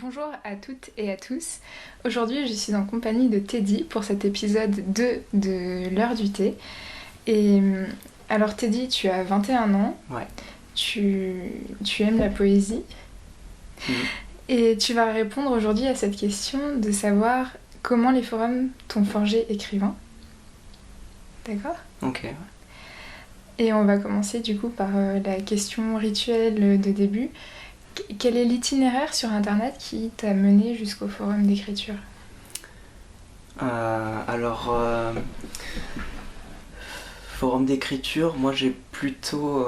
Bonjour à toutes et à tous. Aujourd'hui, je suis en compagnie de Teddy pour cet épisode 2 de l'heure du thé. Et alors Teddy, tu as 21 ans, Ouais. tu aimes la poésie Mhm. et tu vas répondre aujourd'hui à cette question de savoir comment les forums t'ont forgé écrivain. D'accord ? Ok. Et on va commencer du coup par la question rituelle de début. Quel est l'itinéraire sur internet qui t'a mené jusqu'au forum d'écriture ? Forum d'écriture, moi j'ai plutôt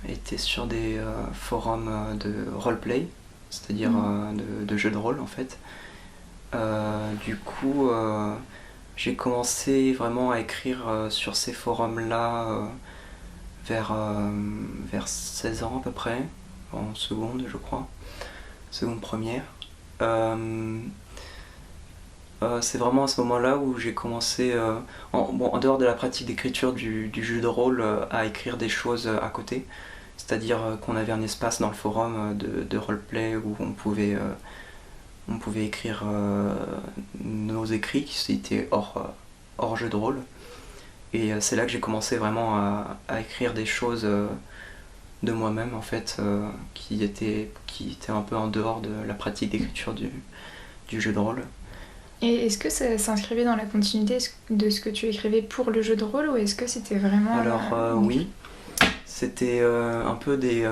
été sur des forums de roleplay, c'est-à-dire de jeux de rôle en fait. J'ai commencé vraiment à écrire sur ces forums-là vers 16 ans à peu près, en seconde je crois, seconde première. C'est vraiment à ce moment-là où j'ai commencé, en dehors de la pratique d'écriture du jeu de rôle, à écrire des choses à côté. C'est-à-dire qu'on avait un espace dans le forum de roleplay où on pouvait écrire nos écrits qui étaient hors jeu de rôle. Et c'est là que j'ai commencé vraiment à écrire des choses de moi-même en fait, qui étaient un peu en dehors de la pratique d'écriture du jeu de rôle. Et est-ce que ça s'inscrivait dans la continuité de ce que tu écrivais pour le jeu de rôle ou est-ce que c'était vraiment Alors oui, c'était un peu des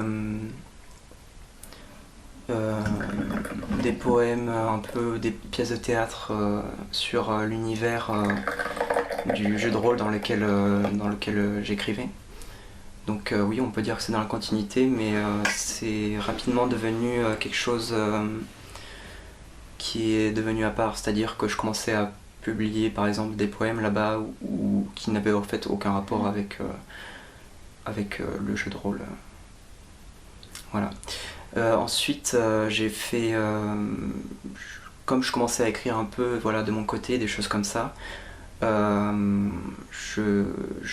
poèmes, un peu des pièces de théâtre sur l'univers du jeu de rôle dans lequel j'écrivais. Donc oui, on peut dire que c'est dans la continuité, mais c'est rapidement devenu quelque chose qui est devenu à part. C'est-à-dire que je commençais à publier par exemple des poèmes là-bas qui n'avaient en fait aucun rapport avec le jeu de rôle. Voilà. Ensuite, j'ai fait, comme je commençais à écrire un peu, voilà, de mon côté, des choses comme ça. Je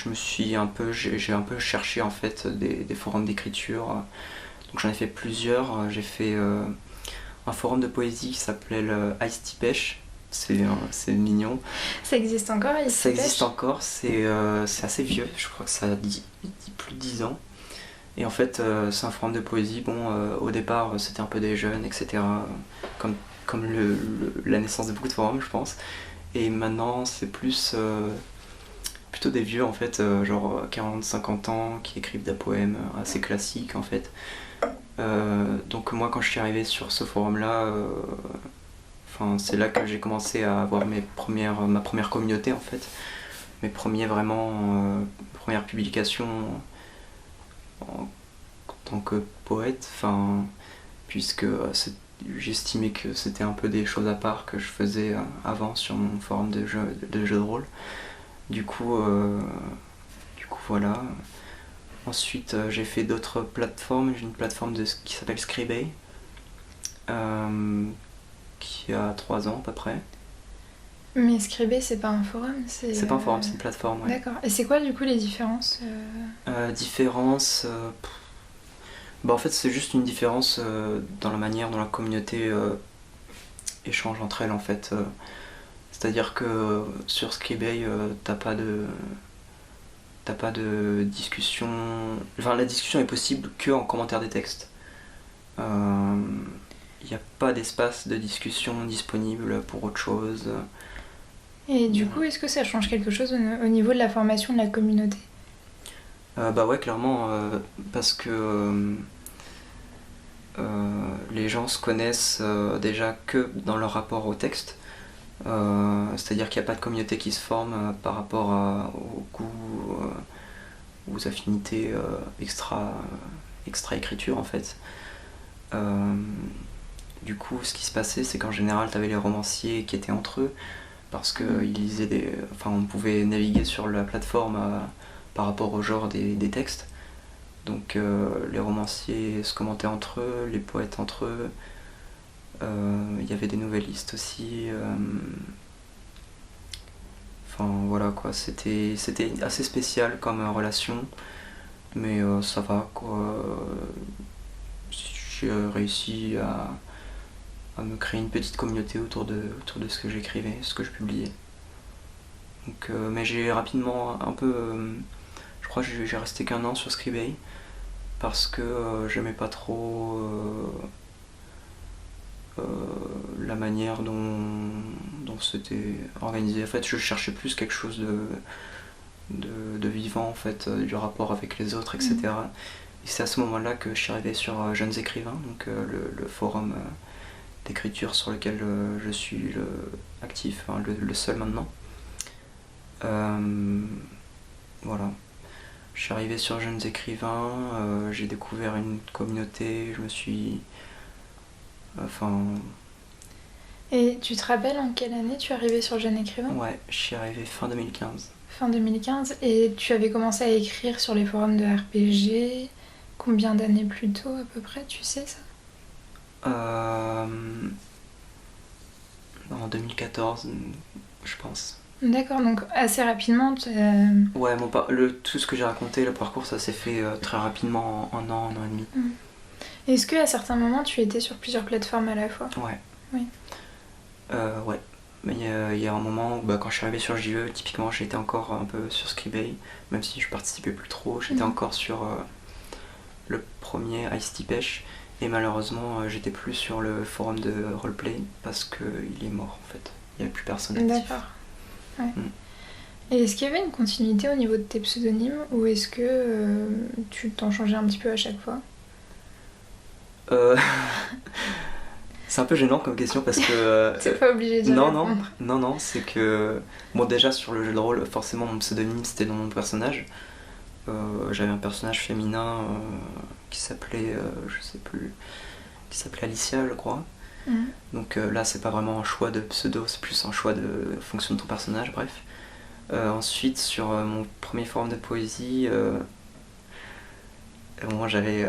me suis j'ai un peu cherché en fait des forums d'écriture. Donc j'en ai fait plusieurs. J'ai fait un forum de poésie qui s'appelait le Ice Tea Pêche. C'est mignon. Ça existe encore, Ice Ça Tea Pêche ? existe encore, c'est assez vieux, je crois que ça a plus de 10 ans. Et en fait, c'est un forum de poésie. Bon, au départ, c'était un peu des jeunes, etc. Comme la naissance de beaucoup de forums, je pense. Et maintenant, c'est plutôt des vieux, en fait, genre 40-50 ans, qui écrivent des poèmes assez classiques, en fait. Donc moi, quand je suis arrivé sur ce forum-là, c'est là que j'ai commencé à avoir ma première communauté, en fait. Mes premières publications en tant que poète, puisque j'estimais que c'était un peu des choses à part que je faisais avant sur mon forum de jeu de rôle. Du coup, voilà. Ensuite, j'ai fait d'autres plateformes. J'ai une plateforme qui s'appelle Scribay, qui a 3 ans à peu près. Mais Scribay, c'est pas un forum, C'est pas un forum, c'est une plateforme, ouais. D'accord. Et c'est quoi du coup les différences Différence. En fait, c'est juste une différence dans la manière dont la communauté échange entre elles, en fait. C'est-à-dire que sur Scribay, t'as pas de discussion. Enfin, la discussion est possible que en commentaire des textes. Il n'y a pas d'espace de discussion disponible pour autre chose. Et du coup, est-ce que ça change quelque chose au niveau de la formation de la communauté ? Bah ouais, clairement, parce que les gens se connaissent déjà que dans leur rapport au texte. C'est-à-dire qu'il n'y a pas de communauté qui se forme par rapport au goût, aux affinités extra-écriture en fait. Du coup, ce qui se passait, c'est qu'en général, tu avais les romanciers qui étaient entre eux, parce qu'ils lisaient on pouvait naviguer sur la plateforme par rapport au genre des textes. Donc les romanciers se commentaient entre eux, les poètes entre eux. Il y avait des nouvellistes aussi. Voilà quoi, c'était assez spécial comme relation, mais ça va quoi. J'ai réussi me créer une petite communauté autour de ce que j'écrivais, ce que je publiais. Donc, mais j'ai rapidement un peu... je crois que j'ai resté qu'un an sur Scribd parce que j'aimais pas trop la manière dont c'était organisé. En fait, je cherchais plus quelque chose de vivant, en fait, du rapport avec les autres, etc. Et c'est à ce moment-là que je suis arrivé sur Jeunes Écrivains, donc le forum d'écriture sur lequel je suis actif, enfin, le seul maintenant. Voilà. Je suis arrivé sur Jeunes Écrivains, j'ai découvert une communauté, je me suis... Enfin... Et tu te rappelles en quelle année tu es arrivé sur Jeune Écrivain ? Ouais, je suis arrivé fin 2015. Fin 2015. Et tu avais commencé à écrire sur les forums de RPG combien d'années plus tôt à peu près, tu sais ça ? En 2014, je pense. D'accord, donc assez rapidement. Ouais, tout ce que j'ai raconté, le parcours, ça s'est fait très rapidement, en un an et demi. Est-ce qu'à certains moments tu étais sur plusieurs plateformes à la fois ? Ouais. Oui. Ouais. Mais il y a un moment où, quand je suis arrivé sur JE, typiquement, j'étais encore un peu sur Scribd, même si je participais plus trop, j'étais encore sur le premier Ice-T Pêche, et malheureusement, j'étais plus sur le forum de roleplay parce qu'il est mort en fait. Il n'y avait plus personne actif. D'accord. Ouais. Et est-ce qu'il y avait une continuité au niveau de tes pseudonymes ou est-ce que tu t'en changeais un petit peu à chaque fois ? C'est un peu gênant comme question parce que... T'es pas obligé de répondre. Non, c'est que... Bon, déjà sur le jeu de rôle, forcément mon pseudonyme c'était dans mon personnage. J'avais un personnage féminin qui s'appelait, je sais plus, qui s'appelait Alicia, je crois. Donc là c'est pas vraiment un choix de pseudo, c'est plus un choix de fonction de ton personnage, bref. Ensuite sur mon premier forum de poésie, moi j'avais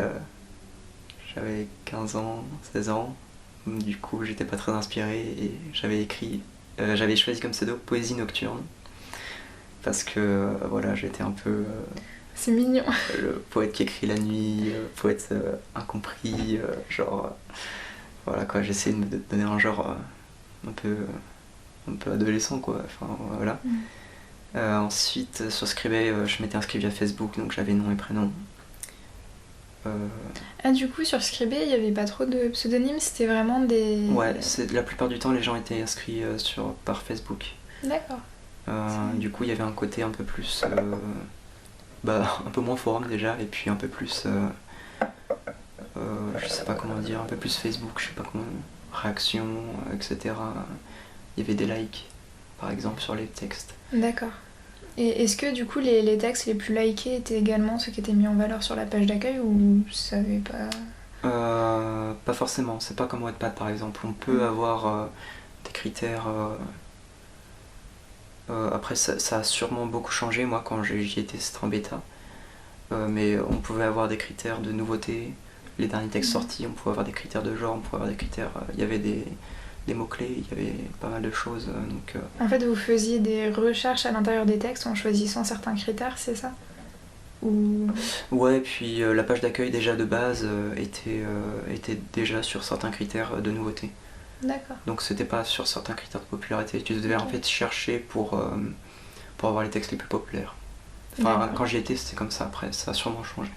15 ans, 16 ans, du coup j'étais pas très inspiré et j'avais choisi comme pseudo Poésie Nocturne parce que voilà, j'étais un peu c'est mignon. Le poète qui écrit la nuit, poète incompris, genre voilà quoi, j'essayais de me donner un genre un peu adolescent quoi, enfin voilà. Ensuite sur Scribd, je m'étais inscrit via Facebook, donc j'avais nom et prénom. Ah, du coup sur Scribd il y avait pas trop de pseudonymes, c'était vraiment des... Ouais, la plupart du temps les gens étaient inscrits par Facebook. D'accord. Du coup il y avait un côté un peu plus un peu moins forum déjà, et puis un peu plus je sais pas comment dire, un peu plus Facebook, je sais pas comment, réactions, etc. Il y avait des likes par exemple sur les textes. D'accord. Et est-ce que du coup les textes les plus likés étaient également ceux qui étaient mis en valeur sur la page d'accueil ou ça avait pas... Pas forcément, c'est pas comme Wattpad par exemple, on peut avoir des critères... après ça a sûrement beaucoup changé, moi quand j'y étais c'était en bêta, mais on pouvait avoir des critères de nouveauté, les derniers textes sortis, on pouvait avoir des critères de genre, on pouvait avoir des critères... Il y avait des mots-clés, il y avait pas mal de choses. Donc, En fait, vous faisiez des recherches à l'intérieur des textes en choisissant certains critères, c'est ça ? Ou... Ouais, puis la page d'accueil déjà de base était déjà sur certains critères de nouveauté. D'accord. Donc c'était pas sur certains critères de popularité, tu devais en fait chercher pour avoir les textes les plus populaires. Enfin, quand j'y étais, c'était comme ça, après, ça a sûrement changé.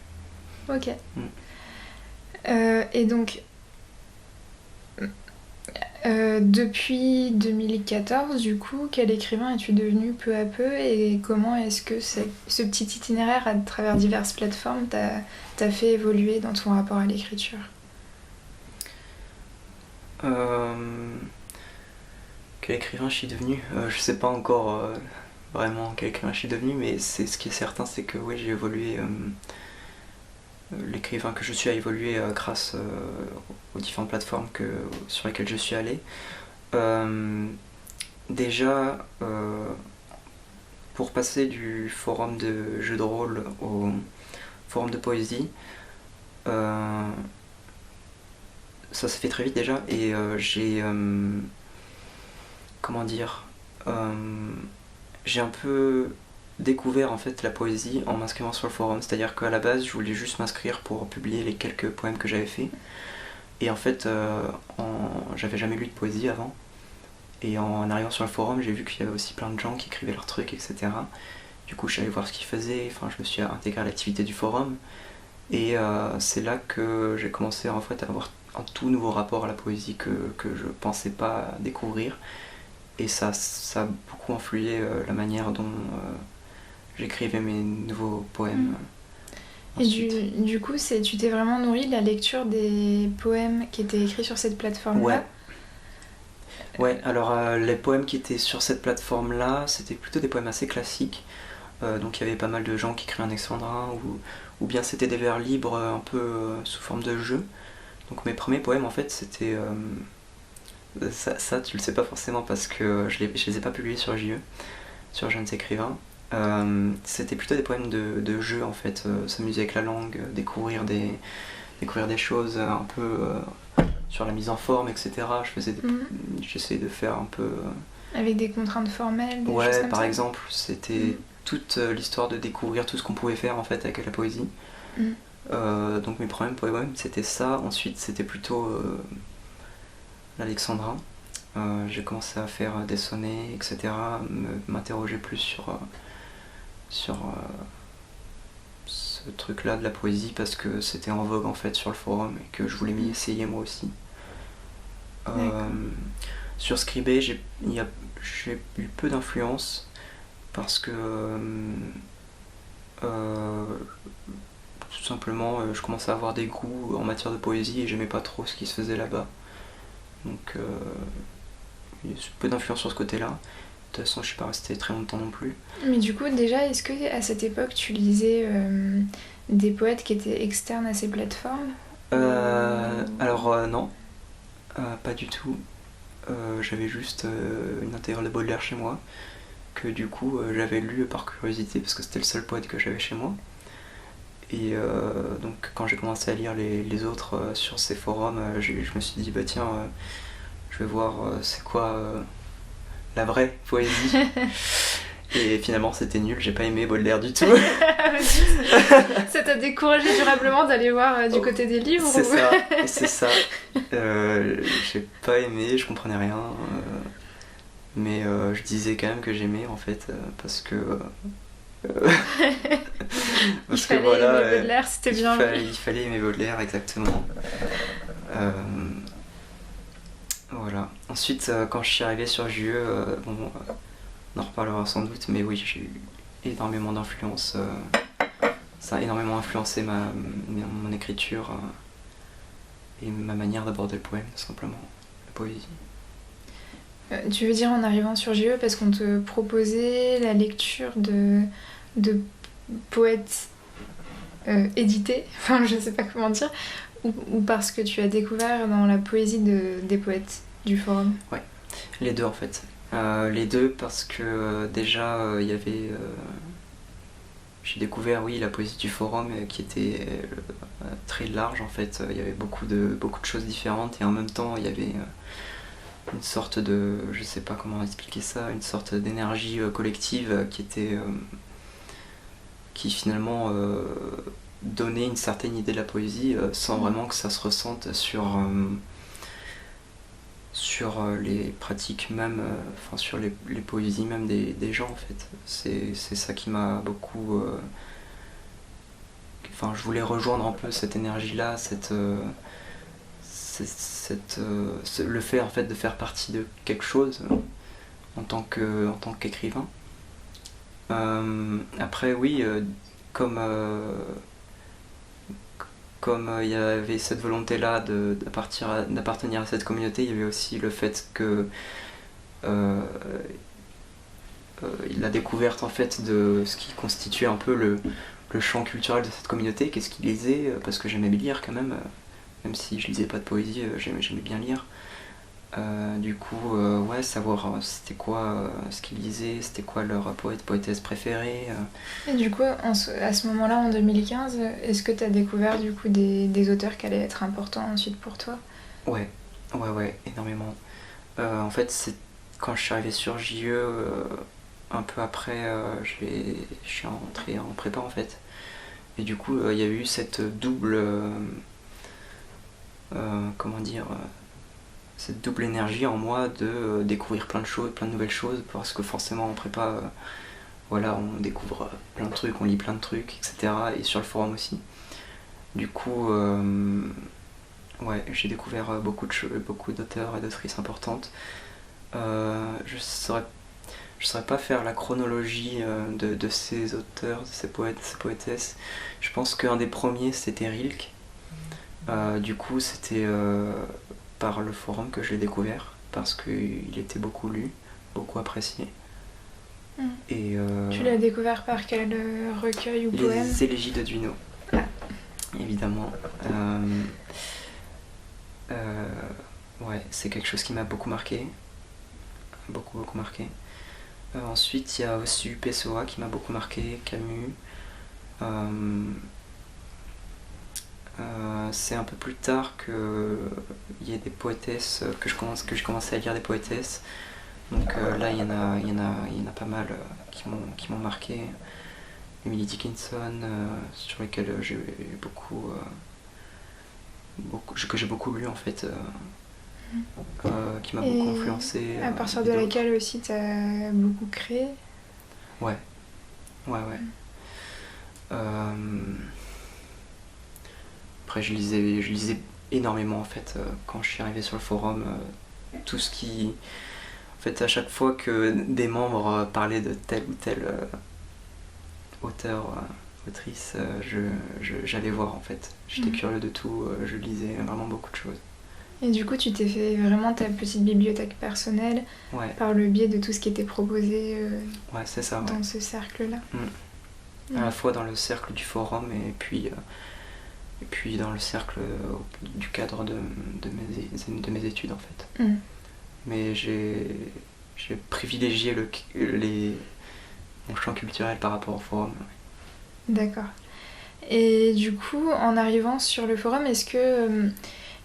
Ok. Et donc... depuis 2014, du coup, quel écrivain es-tu devenu peu à peu et comment est-ce que ce petit itinéraire à travers diverses plateformes t'a fait évoluer dans ton rapport à l'écriture ? Quel écrivain je suis devenu ? Je sais pas encore vraiment quel écrivain je suis devenu, mais ce qui est certain, c'est que oui, j'ai évolué. L'écrivain que je suis a évolué grâce aux différentes plateformes sur lesquelles je suis allé. Déjà, pour passer du forum de jeux de rôle au forum de poésie, ça s'est fait très vite déjà, et j'ai... comment dire, j'ai un peu découvert en fait la poésie en m'inscrivant sur le forum, c'est-à-dire qu'à la base je voulais juste m'inscrire pour publier les quelques poèmes que j'avais faits, Et en fait, j'avais jamais lu de poésie avant. Et en arrivant sur le forum, j'ai vu qu'il y avait aussi plein de gens qui écrivaient leurs trucs, etc. Du coup, je suis allé voir ce qu'ils faisaient, enfin, je me suis intégré à l'activité du forum. Et c'est là que j'ai commencé en fait, à avoir un tout nouveau rapport à la poésie que je pensais pas découvrir. Et ça a beaucoup influé la manière dont j'écrivais mes nouveaux poèmes. Et Ensuite. du coup, tu t'es vraiment nourri de la lecture des poèmes qui étaient écrits sur cette plateforme-là? Ouais, ouais, alors les poèmes qui étaient sur cette plateforme-là, c'était plutôt des poèmes assez classiques. Donc il y avait pas mal de gens qui écrivaient un alexandrin, ou bien c'était des vers libres un peu sous forme de jeu. Donc mes premiers poèmes en fait c'était... ça tu le sais pas forcément parce que je les ai pas publiés sur JE, sur Jeunes Écrivains. C'était plutôt des poèmes de jeu en fait, s'amuser avec la langue, découvrir des choses un peu sur la mise en forme, etc. J'essayais de faire un peu... Avec des contraintes formelles, des choses Ouais, comme par ça? exemple, c'était toute l'histoire de découvrir tout ce qu'on pouvait faire en fait avec la poésie. Mm. Donc mes premiers poèmes c'était ça. Ensuite c'était plutôt l'alexandrin. J'ai commencé à faire des sonnets, etc. M'interroger plus sur ce truc-là de la poésie parce que c'était en vogue en fait sur le forum et que je voulais m'y essayer moi aussi. Sur Scribd, j'ai eu peu d'influence parce que tout simplement je commençais à avoir des goûts en matière de poésie et j'aimais pas trop ce qui se faisait là-bas. Donc il y a peu d'influence sur ce côté-là. De toute façon, je suis pas resté très longtemps non plus. Mais du coup, déjà, est-ce que à cette époque, tu lisais des poètes qui étaient externes à ces plateformes? Alors non, pas du tout. J'avais juste une intégrale de Baudelaire chez moi, que du coup j'avais lu par curiosité parce que c'était le seul poète que j'avais chez moi. Et donc quand j'ai commencé à lire les autres sur ces forums, je me suis dit bah tiens, je vais voir c'est quoi la vraie poésie. Et finalement c'était nul, j'ai pas aimé Baudelaire du tout. Ça t'a découragé durablement d'aller voir du côté des livres? C'est ça, c'est ça. J'ai pas aimé, je comprenais rien. Mais je disais quand même que j'aimais en fait, parce que... Il fallait aimer Baudelaire, c'était bien vu. Il fallait aimer Baudelaire, exactement. Voilà. Ensuite, quand je suis arrivé sur JE, on en reparlera sans doute, mais oui, j'ai eu énormément d'influence. Ça a énormément influencé mon écriture et ma manière d'aborder le poème, tout simplement, la poésie. Tu veux dire en arrivant sur JE parce qu'on te proposait la lecture de poètes édités, enfin je sais pas comment dire, ou parce que tu as découvert dans la poésie des poètes du forum? Ouais, les deux en fait. Les deux parce que déjà il y avait... j'ai découvert oui la poésie du forum qui était très large en fait. Il y avait beaucoup de choses différentes et en même temps il y avait une sorte de... je sais pas comment expliquer ça, une sorte d'énergie collective qui était... qui finalement donnait une certaine idée de la poésie sans vraiment que ça se ressente sur les pratiques même, enfin sur les poésies même des gens en fait. C'est ça qui m'a beaucoup... Enfin je voulais rejoindre un peu cette énergie-là, le fait en fait de faire partie de quelque chose en tant qu'écrivain. Après oui, comme il y avait cette volonté-là d'appartenir à cette communauté, il y avait aussi le fait que la découverte en fait de ce qui constituait un peu le champ culturel de cette communauté, qu'est-ce qu'ils lisaient, parce que j'aimais lire quand même si je lisais pas de poésie, j'aimais bien lire. Du coup, ouais, savoir c'était quoi ce qu'ils lisaient, c'était quoi leur poétesse préférée. Et du coup, à ce moment-là, en 2015, est-ce que tu as découvert du coup des auteurs qui allaient être importants ensuite pour toi? Ouais, énormément. En fait, c'est quand je suis arrivé sur JE, un peu après, je suis entré en prépa en fait. Et du coup, il y a eu cette double comment dire, cette double énergie en moi de découvrir plein de choses, plein de nouvelles choses, parce que forcément en prépa, voilà, on découvre plein de trucs, on lit plein de trucs, etc. Et sur le forum aussi. Du coup, ouais, j'ai découvert beaucoup d'auteurs et d'autrices importantes. Je saurais pas faire la chronologie de ces auteurs, de ces poètes, de ces poétesses. Je pense qu'un des premiers c'était Rilke. Du coup, c'était par le forum que je l'ai découvert, parce qu'il était beaucoup lu, beaucoup apprécié. Et, Tu l'as découvert par quel recueil ou poème? Les élégies de Duino, évidemment. Ouais, c'est quelque chose qui m'a beaucoup marqué. Beaucoup marqué. Ensuite, il y a aussi Pessoa qui m'a beaucoup marqué, Camus. C'est un peu plus tard qu'il y a des poétesses, que j'ai commencé à lire des poétesses. Donc là, il y en a pas mal qui m'ont marqué. Emily Dickinson, sur lesquelles j'ai que j'ai beaucoup lu en fait, qui m'a beaucoup influencé. À partir de laquelle aussi t'as beaucoup créé? Ouais. Après, je lisais énormément en fait quand je suis arrivé sur le forum. Tout ce qui. En fait, à chaque fois que des membres parlaient de tel ou tel auteur, autrice, j'allais voir en fait. J'étais curieux de tout, je lisais vraiment beaucoup de choses. Et du coup, tu t'es fait vraiment ta petite bibliothèque personnelle par le biais de tout ce qui était proposé c'est ça, dans ce cercle-là. À la fois dans le cercle du forum et puis dans le cercle du cadre de mes études en fait. Mais j'ai privilégié mon champ culturel par rapport au forum. D'accord. Et du coup, en arrivant sur le forum, est-ce que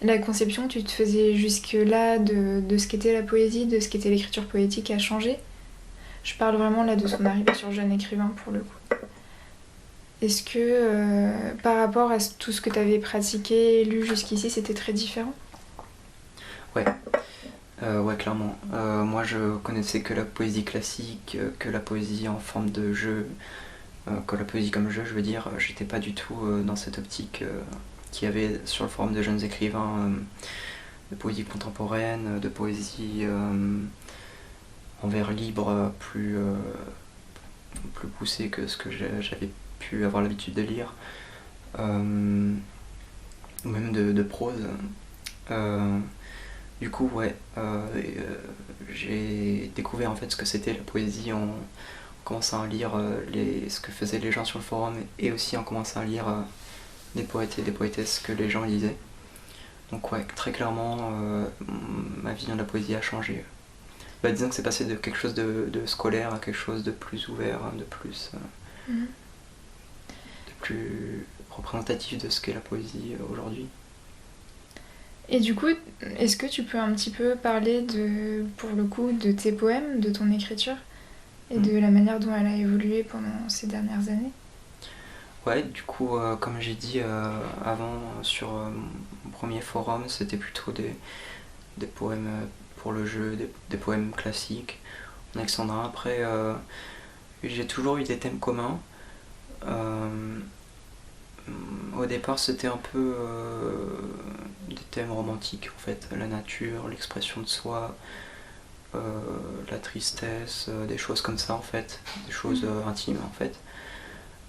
la conception que tu te faisais jusque-là de ce qu'était la poésie, de ce qu'était l'écriture poétique a changé? Je parle vraiment là de son arrivée sur Jeune écrivain pour le coup. Est-ce que par rapport à tout ce que tu avais pratiqué, lu jusqu'ici, c'était très différent? Ouais, clairement. Moi, je connaissais que la poésie classique, que la poésie en forme de jeu, que la poésie comme jeu, je veux dire. J'étais pas du tout dans cette optique qu'il y avait sur le forum de jeunes écrivains, de poésie contemporaine, de poésie en vers libre, plus poussée que ce que j'avais pu avoir l'habitude de lire, ou même de prose. Du coup, ouais, j'ai découvert en fait ce que c'était la poésie en commençant à lire ce que faisaient les gens sur le forum, et aussi en commençant à lire des poètes et des poétesses que les gens lisaient. Donc ouais, très clairement, ma vision de la poésie a changé. Disons que c'est passé de quelque chose de scolaire à quelque chose de plus ouvert, de plus représentatif de ce qu'est la poésie aujourd'hui. Et du coup, est-ce que tu peux un petit peu parler pour le coup, de tes poèmes, de ton écriture, et de la manière dont elle a évolué pendant ces dernières années? Ouais, du coup, comme j'ai dit avant sur mon premier forum, c'était plutôt des poèmes pour le jeu, des poèmes classiques en alexandrin. Après, j'ai toujours eu des thèmes communs. Au départ, c'était un peu des thèmes romantiques, en fait, la nature, l'expression de soi, la tristesse, des choses comme ça, en fait, des choses intimes, en fait.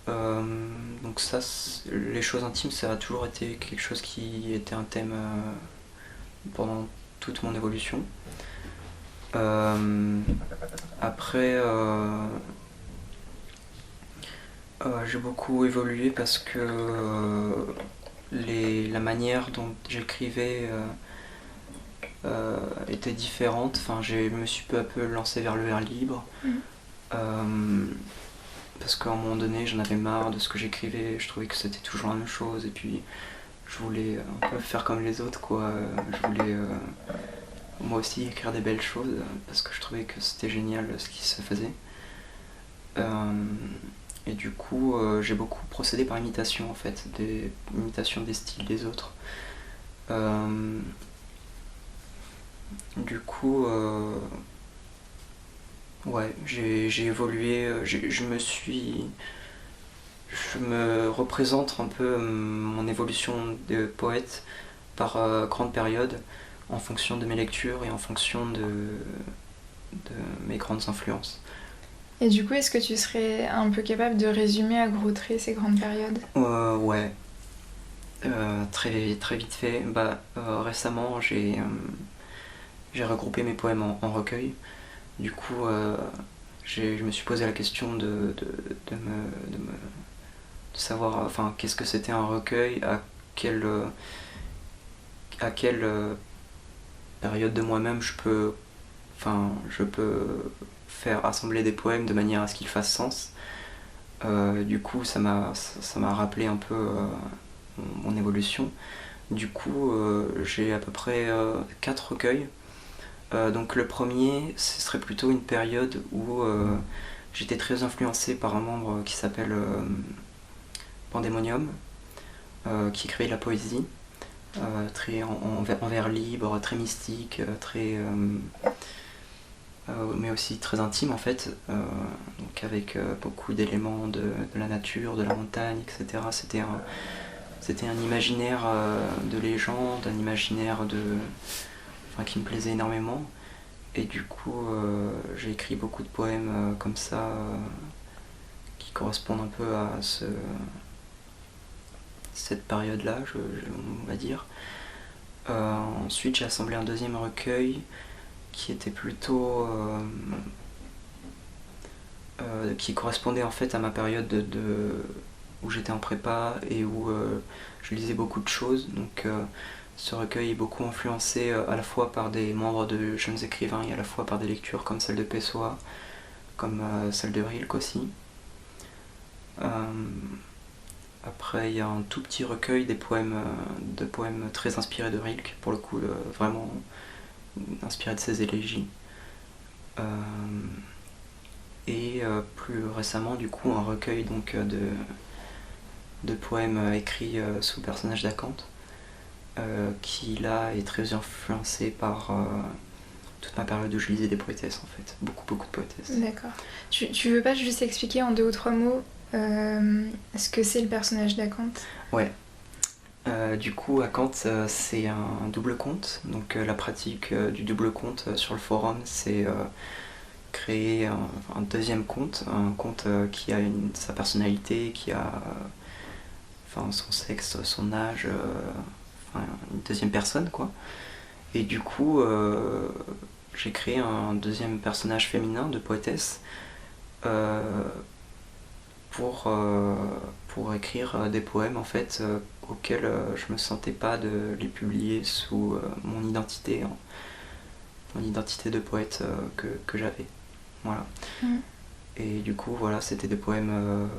Donc ça, les choses intimes, ça a toujours été quelque chose qui était un thème pendant toute mon évolution. Après, j'ai beaucoup évolué parce que la manière dont j'écrivais était différente. Enfin, je me suis peu à peu lancé vers le vers libre. Parce qu'à un moment donné, j'en avais marre de ce que j'écrivais, je trouvais que c'était toujours la même chose, et puis je voulais un peu faire comme les autres, quoi. Je voulais moi aussi écrire des belles choses, parce que je trouvais que c'était génial ce qui se faisait. Et du coup, j'ai beaucoup procédé par imitation, en fait, imitation des styles des autres. Du coup, ouais, j'ai évolué, je me représente un peu mon évolution de poète par grande période, en fonction de mes lectures et en fonction de mes grandes influences. Et du coup, est-ce que tu serais un peu capable de résumer à gros traits ces grandes périodes? Ouais, très vite fait. Récemment, j'ai regroupé mes poèmes en recueil. Du coup, je me suis posé la question de savoir, enfin, qu'est-ce que c'était un recueil, à quelle période de moi-même je peux faire assembler des poèmes de manière à ce qu'ils fassent sens. Du coup, ça m'a rappelé un peu mon évolution. Du coup, j'ai à peu près 4 recueils. Donc le premier, ce serait plutôt une période où j'étais très influencé par un membre qui s'appelle Pandemonium, qui écrit de la poésie, très en vers libre, très mystique, mais aussi très intime en fait, donc avec beaucoup d'éléments de la nature, de la montagne, etc. C'était un imaginaire de légende, un imaginaire qui me plaisait énormément. Et du coup, j'ai écrit beaucoup de poèmes comme ça, qui correspondent un peu à cette période-là, on va dire. Ensuite, j'ai assemblé un deuxième recueil qui était plutôt qui correspondait en fait à ma période où j'étais en prépa et où je lisais beaucoup de choses. Donc ce recueil est beaucoup influencé à la fois par des membres de jeunes écrivains et à la fois par des lectures comme celle de Pessoa, comme celle de Rilke aussi. Euh, Après, il y a un tout petit recueil de poèmes très inspirés de Rilke, pour le coup, vraiment inspirés de ses élégies. Euh, et plus récemment, du coup, un recueil donc, de poèmes écrits sous le personnage d'Acanthe, qui là est très influencé par toute ma période où je lisais des poétesses en fait, beaucoup de poétesses. D'accord. Tu veux pas juste expliquer en 2 ou 3 mots ce que c'est le personnage d'Acanthe? Ouais. Du coup, Acanthe, c'est un double conte. Donc, la pratique du double conte sur le forum, c'est créer un deuxième conte, un conte qui a sa personnalité, qui a son sexe, son âge, une deuxième personne, quoi. Et du coup, j'ai créé un deuxième personnage féminin de poétesse euh, pour, euh, pour écrire des poèmes en fait auxquels je me sentais pas de les publier sous mon identité de poète que j'avais. Voilà. Mm. Et du coup, voilà, c'était des poèmes,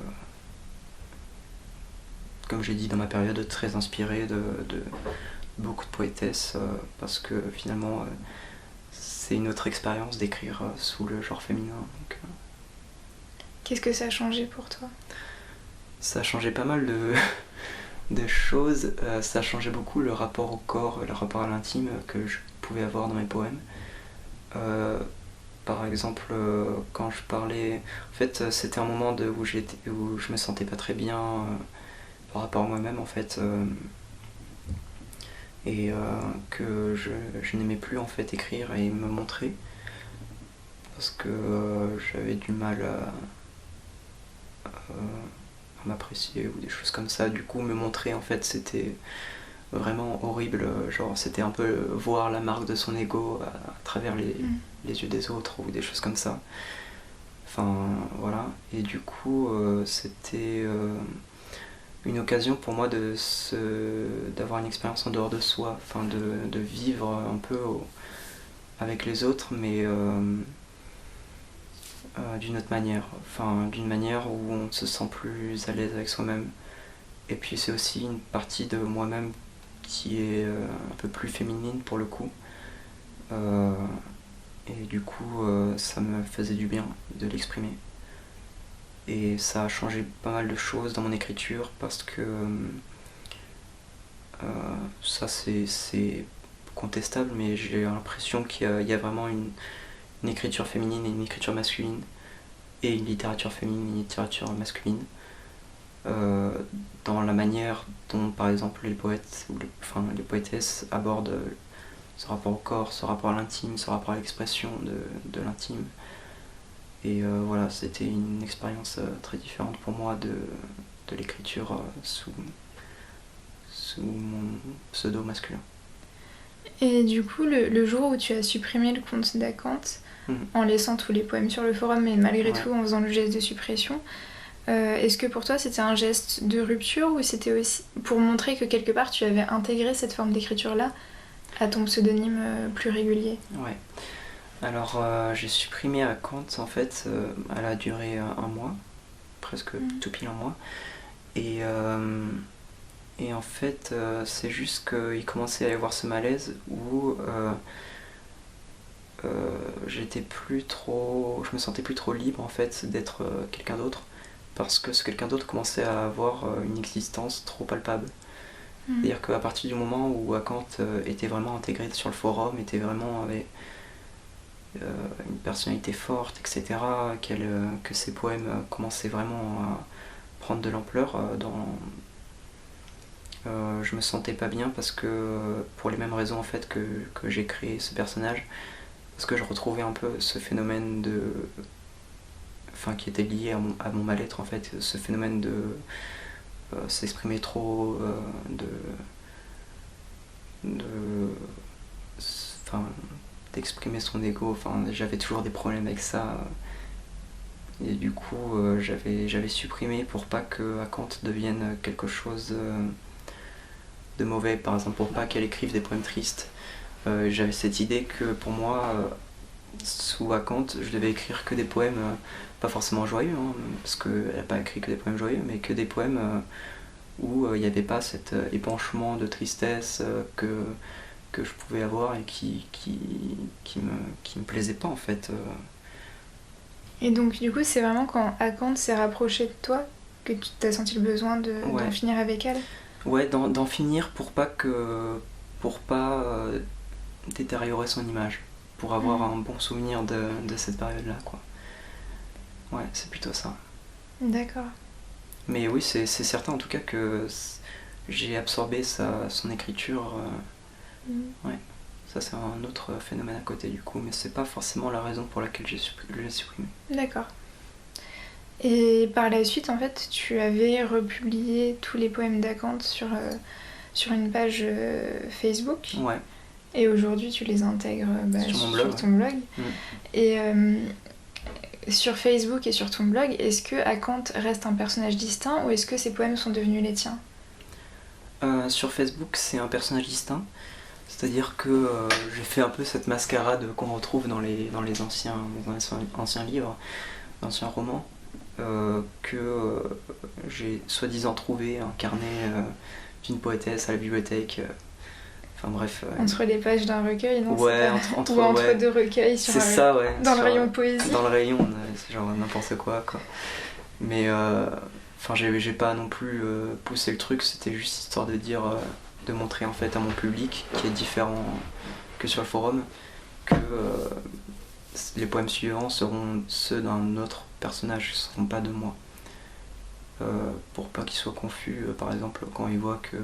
comme j'ai dit, dans ma période très inspirés de beaucoup de poétesses, parce que finalement, c'est une autre expérience d'écrire sous le genre féminin. Donc, Qu'est-ce que ça a changé pour toi? ça a changé pas mal de choses. Ça a changé beaucoup le rapport au corps, le rapport à l'intime que je pouvais avoir dans mes poèmes. Euh, Par exemple, quand je parlais. En fait, c'était un moment où je me sentais pas très bien par rapport à moi-même, en fait. Et que je n'aimais plus, en fait, écrire et me montrer. Parce que j'avais du mal à m'apprécier ou des choses comme ça. Du coup, me montrer, en fait, c'était vraiment horrible. Genre, c'était un peu voir la marque de son ego à travers les yeux des autres ou des choses comme ça. Enfin, voilà. Et du coup, c'était une occasion pour moi d'avoir une expérience en dehors de soi, enfin, de vivre un peu avec les autres, mais d'une autre manière. Enfin, d'une manière où on se sent plus à l'aise avec soi-même. Et puis, c'est aussi une partie de moi-même qui est un peu plus féminine pour le coup. Euh, et du coup, ça me faisait du bien de l'exprimer. Et ça a changé pas mal de choses dans mon écriture parce que Ça c'est contestable, mais j'ai l'impression qu'il y a vraiment une écriture féminine et une écriture masculine, et une littérature féminine et une littérature masculine. Dans la manière dont par exemple les poètes ou les poétesses abordent ce rapport au corps, ce rapport à l'intime, ce rapport à l'expression de l'intime. Et voilà, c'était une expérience très différente pour moi de l'écriture sous mon pseudo masculin. Et du coup, le jour où tu as supprimé le compte d'Acanthe, en laissant tous les poèmes sur le forum, mais malgré tout en faisant le geste de suppression, est-ce que pour toi c'était un geste de rupture ou c'était aussi pour montrer que quelque part tu avais intégré cette forme d'écriture-là à ton pseudonyme plus régulier? Ouais. Alors j'ai supprimé Acanthe, en fait, elle a duré un mois, presque tout pile un mois. Et en fait, c'est juste qu'il commençait à y avoir ce malaise où je me sentais plus trop libre en fait d'être quelqu'un d'autre, parce que ce quelqu'un d'autre commençait à avoir une existence trop palpable. C'est-à-dire qu'à partir du moment où Acanthe était vraiment intégrée sur le forum, était vraiment avec une personnalité forte, etc., que ses poèmes commençaient vraiment à prendre de l'ampleur je me sentais pas bien, parce que pour les mêmes raisons en fait que j'ai créé ce personnage, parce que je retrouvais un peu ce phénomène qui était lié à mon mal-être en fait, ce phénomène de s'exprimer trop, d'exprimer son ego. J'avais toujours des problèmes avec ça, et du coup j'avais supprimé pour pas que Acanthe devienne quelque chose de mauvais, par exemple pour pas qu'elle écrive des poèmes tristes. J'avais cette idée que pour moi, sous Acanthe, je devais écrire que des poèmes pas forcément joyeux, parce qu'elle n'a pas écrit que des poèmes joyeux, mais que des poèmes où il n'y avait pas cet épanchement de tristesse que je pouvais avoir et qui me plaisait pas en fait. Et donc du coup c'est vraiment quand Acanthe s'est rapprochée de toi que tu t'as senti le besoin d'en finir avec elle? Ouais, d'en finir pour pas détériorer son image, pour avoir un bon souvenir de cette période-là, quoi. Ouais, c'est plutôt ça. D'accord. Mais oui, c'est certain en tout cas que j'ai absorbé son écriture. Ouais, ça c'est un autre phénomène à côté du coup, mais c'est pas forcément la raison pour laquelle je l'ai supprimé. D'accord. Et par la suite, en fait, tu avais republié tous les poèmes d'Acanthe sur une page Facebook. Ouais. Et aujourd'hui, tu les intègres sur ton blog. Et sur Facebook et sur ton blog, est-ce que Acanthe reste un personnage distinct ou est-ce que ses poèmes sont devenus les tiens? Sur Facebook, c'est un personnage distinct. C'est-à-dire que j'ai fait un peu cette mascarade qu'on retrouve dans les anciens livres, anciens romans, que j'ai soi-disant trouvé un carnet d'une poétesse à la bibliothèque. Enfin bref. Entre les pages d'un recueil, non? Ouais, entre deux recueils sur ça, ouais. Dans le rayon poésie. Dans le rayon, c'est genre n'importe quoi. Mais j'ai pas non plus poussé le truc, c'était juste histoire de dire, de montrer en fait à mon public, qui est différent que sur le forum, que les poèmes suivants seront ceux d'un autre personnage, ce ne seront pas de moi. Pour pas qu'ils soient confus, par exemple, quand ils voient que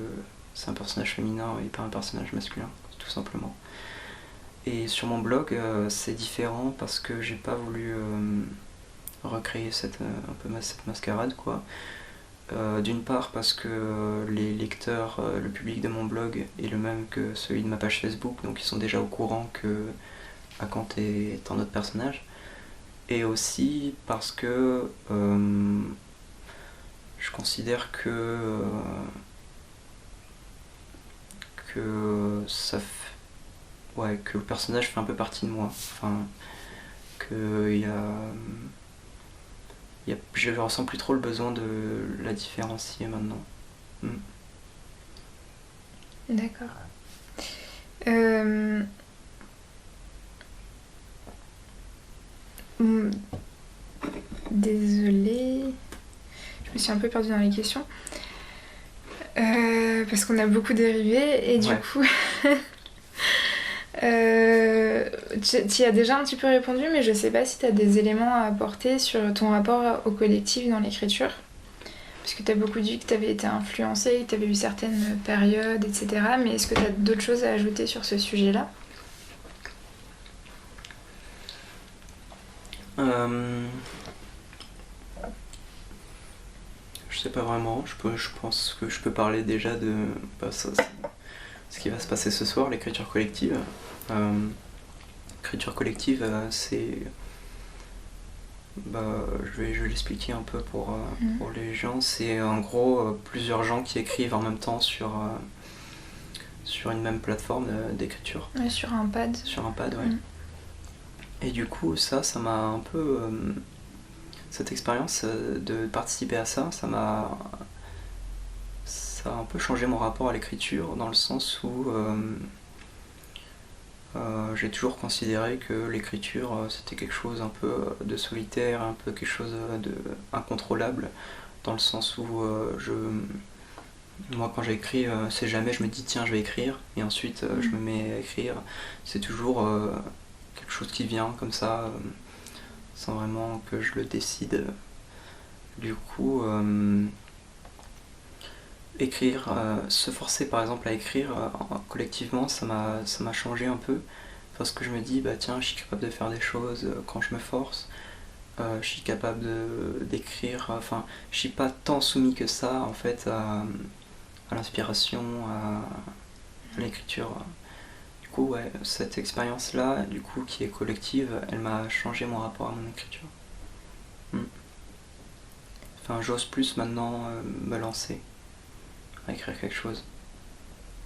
c'est un personnage féminin et pas un personnage masculin, tout simplement. Et sur mon blog, c'est différent parce que j'ai pas voulu recréer cette mascarade, quoi. D'une part parce que les lecteurs, le public de mon blog est le même que celui de ma page Facebook, donc ils sont déjà au courant que Acanthe est un autre personnage. Et aussi parce que je considère que que le personnage fait un peu partie de moi. Enfin, je ressens plus trop le besoin de la différencier maintenant. D'accord. Désolée, je me suis un peu perdue dans les questions. Parce qu'on a beaucoup dérivé et du Ouais. coup, tu y as déjà un petit peu répondu, mais je sais pas si tu as des éléments à apporter sur ton rapport au collectif dans l'écriture. Parce que tu as beaucoup dit que tu avais été influencée, que tu avais eu certaines périodes, etc. Mais est-ce que tu as d'autres choses à ajouter sur ce sujet-là? Euh, je sais pas vraiment, je pense que je peux parler déjà de ce qui va se passer ce soir, l'écriture collective. L'écriture collective, c'est... je vais l'expliquer un peu pour les gens. C'est en gros plusieurs gens qui écrivent en même temps sur une même plateforme d'écriture. Ouais, sur un pad. Sur un pad, ouais. Et du coup, ça m'a un peu... cette expérience de participer à ça a un peu changé mon rapport à l'écriture, dans le sens où j'ai toujours considéré que l'écriture c'était quelque chose un peu de solitaire, un peu quelque chose de incontrôlable, dans le sens où moi quand j'écris, c'est jamais je me dis tiens je vais écrire et ensuite je me mets à écrire. C'est toujours quelque chose qui vient comme ça, sans vraiment que je le décide. Du coup, écrire, se forcer par exemple à écrire collectivement, ça m'a changé un peu. Parce que je me dis, bah tiens, je suis capable de faire des choses quand je me force. Je suis capable d'écrire. Enfin, je suis pas tant soumis que ça en fait à l'inspiration, à l'écriture. Du coup, ouais, cette expérience-là, du coup, qui est collective, elle m'a changé mon rapport à mon écriture. Enfin, j'ose plus maintenant me lancer à écrire quelque chose,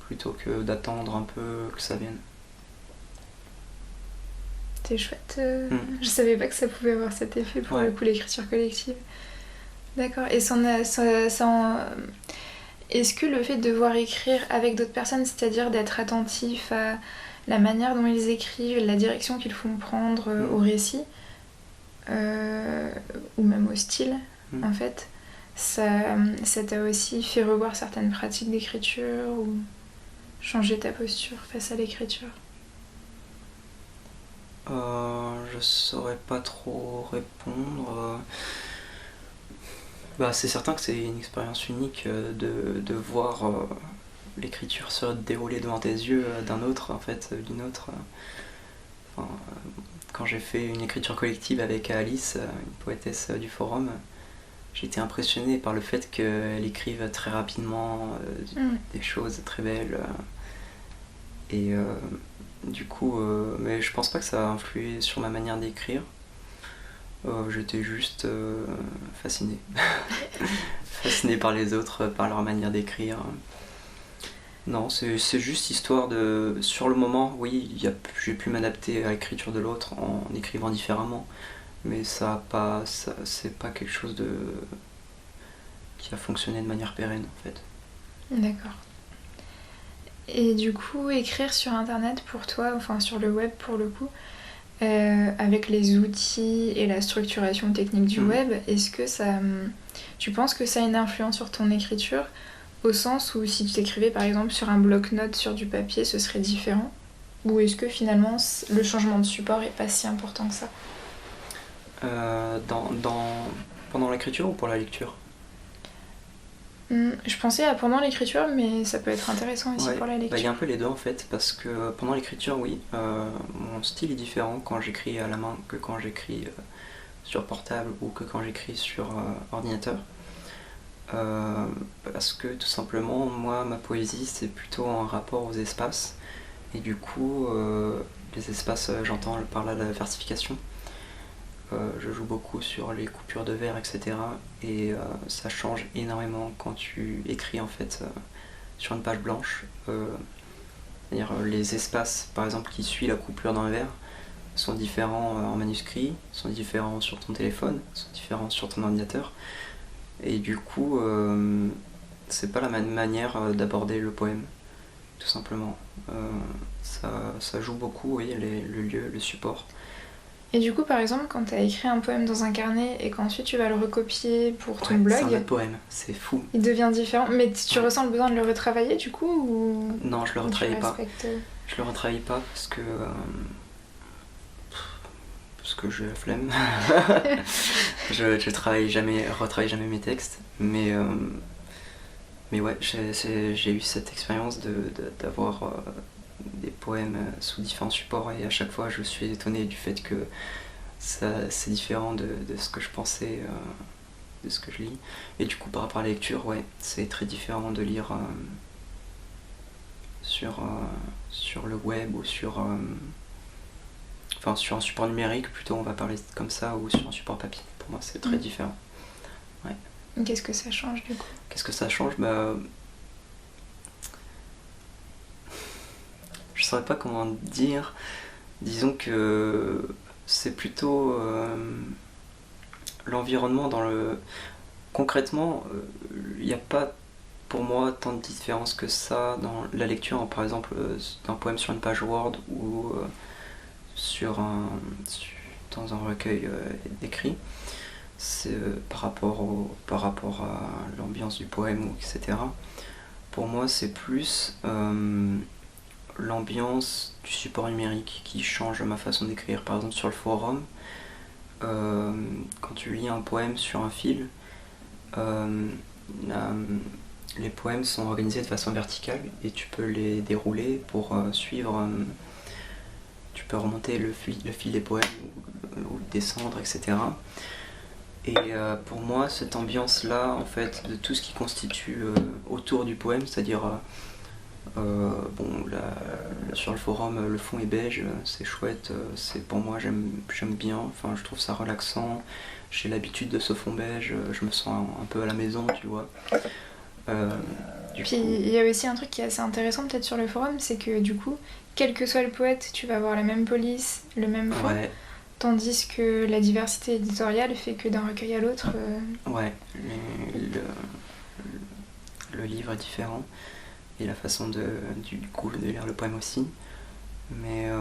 plutôt que d'attendre un peu que ça vienne. C'est chouette. Je savais pas que ça pouvait avoir cet effet pour le coup, l'écriture collective. D'accord. Et est-ce que le fait de devoir écrire avec d'autres personnes, c'est-à-dire d'être attentif à la manière dont ils écrivent, la direction qu'ils font prendre au récit, ou même au style, en fait, ça t'a aussi fait revoir certaines pratiques d'écriture ou changer ta posture face à l'écriture? Je saurais pas trop répondre. C'est certain que c'est une expérience unique de voir l'écriture se dérouler devant tes yeux d'un autre, en fait, d'une autre. Quand j'ai fait une écriture collective avec Alice, une poétesse du forum, j'ai été impressionné par le fait qu'elle écrive très rapidement des choses très belles. Et du coup, mais je pense pas que ça a influé sur ma manière d'écrire. J'étais juste fasciné. Fasciné par les autres, par leur manière d'écrire. Non, c'est juste histoire de... Sur le moment, oui, j'ai pu m'adapter à l'écriture de l'autre en écrivant différemment. Mais c'est pas quelque chose qui a fonctionné de manière pérenne, en fait. D'accord. Et du coup, écrire sur Internet pour toi, enfin sur le web pour le coup, avec les outils et la structuration technique du web, est-ce que tu penses que ça a une influence sur ton écriture, au sens où si tu t'écrivais par exemple sur un bloc-notes sur du papier, ce serait différent? Ou est-ce que finalement le changement de support est pas si important que ça? Pendant l'écriture ou pour la lecture? Je pensais à pendant l'écriture, mais ça peut être intéressant aussi pour la lecture. Il y a un peu les deux en fait, parce que pendant l'écriture, oui, mon style est différent quand j'écris à la main que quand j'écris sur portable ou que quand j'écris sur ordinateur. Parce que tout simplement, moi, ma poésie, c'est plutôt en rapport aux espaces. Et du coup, les espaces, j'entends par là la versification. Je joue beaucoup sur les coupures de vers, etc. Et ça change énormément quand tu écris en fait sur une page blanche. C'est-à-dire les espaces, par exemple, qui suivent la coupure d'un vers sont différents en manuscrit, sont différents sur ton téléphone, sont différents sur ton ordinateur. Et du coup, c'est pas la même manière d'aborder le poème, tout simplement. Ça joue beaucoup, oui, le lieu, le support. Et du coup, par exemple, quand tu as écrit un poème dans un carnet et qu'ensuite tu vas le recopier pour ton blog, c'est un autre poème, c'est fou. il devient différent. Mais tu ressens le besoin de le retravailler du coup ou... Non, je le ou tu retravaille pas. respectes... Je le retravaille pas parce que j'ai la flemme. je retravaille jamais mes textes, mais ouais, j'ai eu cette expérience d'avoir des poèmes sous différents supports et à chaque fois je suis étonné du fait que c'est différent de ce que je pensais, de ce que je lis. Et du coup par rapport à la lecture, ouais, c'est très différent de lire sur le web ou sur un support numérique plutôt, on va parler comme ça, ou sur un support papier. Pour moi c'est très différent. Ouais. Qu'est-ce que ça change du coup? Qu'est-ce que ça change? Je saurais pas comment dire. Disons que c'est plutôt l'environnement concrètement, il n'y a pas pour moi tant de différence que ça dans la lecture, par exemple, d'un poème sur une page Word ou dans un recueil d'écrits. C'est par rapport à l'ambiance du poème, etc. Pour moi, c'est plus l'ambiance du support numérique qui change ma façon d'écrire. Par exemple, sur le forum, quand tu lis un poème sur un fil, les poèmes sont organisés de façon verticale et tu peux les dérouler pour suivre. Tu peux remonter le fil des poèmes ou descendre, etc. Et pour moi, cette ambiance-là, en fait, de tout ce qui constitue autour du poème, c'est-à-dire sur le forum, le fond est beige, c'est chouette, pour moi, j'aime bien, enfin, je trouve ça relaxant, j'ai l'habitude de ce fond beige, je me sens un peu à la maison, tu vois. Puis il y a aussi un truc qui est assez intéressant peut-être sur le forum, c'est que du coup, quel que soit le poète, tu vas avoir la même police, le même fond, ouais. Tandis que la diversité éditoriale fait que d'un recueil à l'autre... Ouais, le livre est différent et la façon du coup de lire le poème aussi. Mais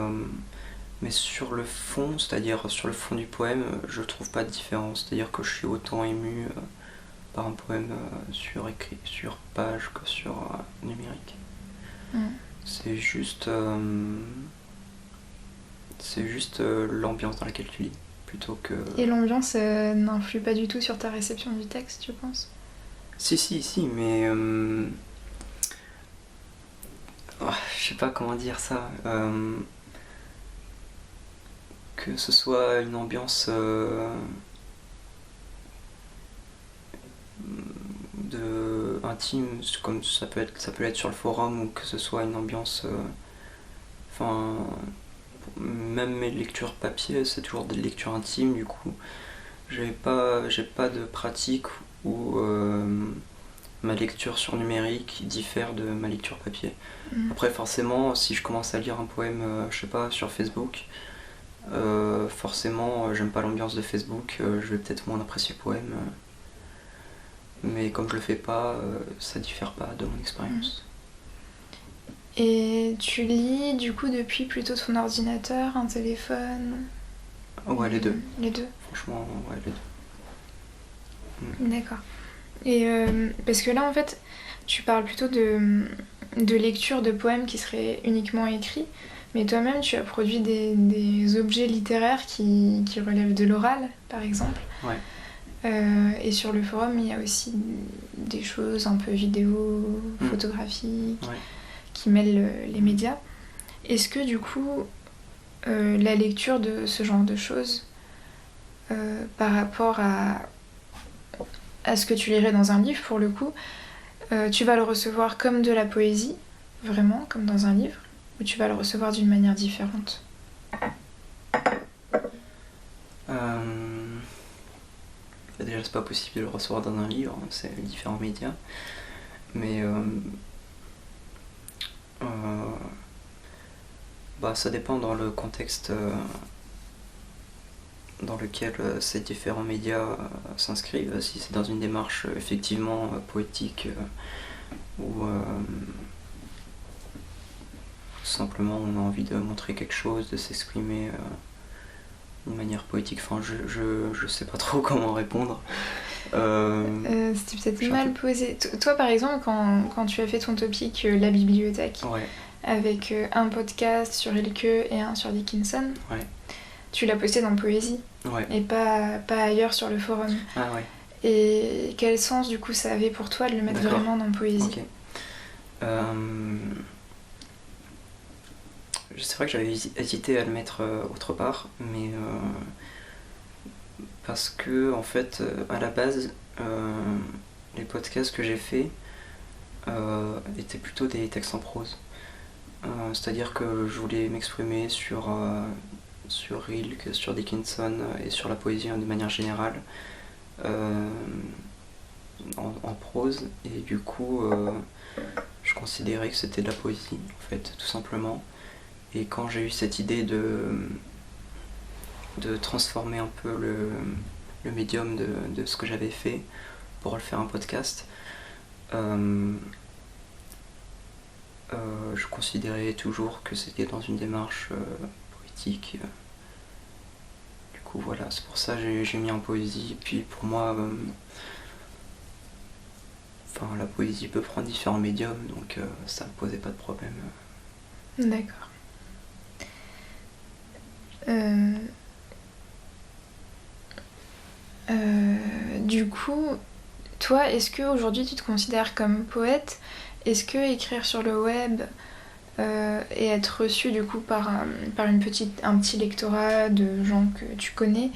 sur le fond, c'est-à-dire sur le fond du poème, je trouve pas de différence. C'est-à-dire que je suis autant ému par un poème écrit sur page que sur numérique. C'est juste l'ambiance dans laquelle tu lis plutôt que... Et l'ambiance n'influe pas du tout sur ta réception du texte, tu penses? Si, mais je sais pas comment dire ça. Que ce soit une ambiance intime, comme ça peut être sur le forum, ou que ce soit une ambiance... même mes lectures papier, c'est toujours des lectures intimes, du coup. J'ai pas de pratique où ma lecture sur numérique diffère de ma lecture papier. Après, forcément, si je commence à lire un poème, je sais pas, sur Facebook, forcément, j'aime pas l'ambiance de Facebook, je vais peut-être moins apprécier le poème. Mais comme je le fais pas, ça diffère pas de mon expérience. Et tu lis du coup depuis plutôt ton ordinateur, un téléphone? Ouais, les deux. Les deux? Franchement, ouais, les deux. D'accord. Et parce que là en fait, tu parles plutôt de lecture de poèmes qui seraient uniquement écrits, mais toi-même tu as produit des objets littéraires qui relèvent de l'oral, par exemple. Ouais. Et sur le forum, il y a aussi des choses un peu vidéo, photographiques, qui mêlent les médias. Est-ce que du coup, la lecture de ce genre de choses, par rapport à ce que tu lirais dans un livre, pour le coup, tu vas le recevoir comme de la poésie, vraiment, comme dans un livre, ou tu vas le recevoir d'une manière différente? Déjà, c'est pas possible de le recevoir dans un livre, c'est différents médias. Mais ça dépend dans le contexte dans lequel ces différents médias s'inscrivent. Si c'est dans une démarche effectivement poétique ou simplement on a envie de montrer quelque chose, de s'exprimer une manière poétique. Enfin, je sais pas trop comment répondre. C'était peut-être mal posé. Toi, par exemple, quand tu as fait ton topic La bibliothèque, Ouais. avec un podcast sur Rilke et un sur Dickinson, Ouais. tu l'as posté dans Poésie, Ouais. et pas ailleurs sur le forum. Ah ouais. Et quel sens, du coup, ça avait pour toi de le mettre vraiment dans Poésie? Ok. C'est vrai que j'avais hésité à le mettre autre part, mais parce que en fait, à la base, les podcasts que j'ai faits étaient plutôt des textes en prose. C'est-à-dire que je voulais m'exprimer sur Rilke, sur Dickinson et sur la poésie de manière générale en prose, et du coup je considérais que c'était de la poésie en fait, tout simplement. Et quand j'ai eu cette idée de transformer un peu le médium de ce que j'avais fait pour le faire un podcast, je considérais toujours que c'était dans une démarche poétique. Du coup voilà, c'est pour ça que j'ai mis en poésie. Et puis pour moi, la poésie peut prendre différents médiums, donc ça me posait pas de problème. D'accord. Du coup, toi, est-ce qu'aujourd'hui tu te considères comme poète? Est-ce que écrire sur le web et être reçu du coup par un petit lectorat de gens que tu connais,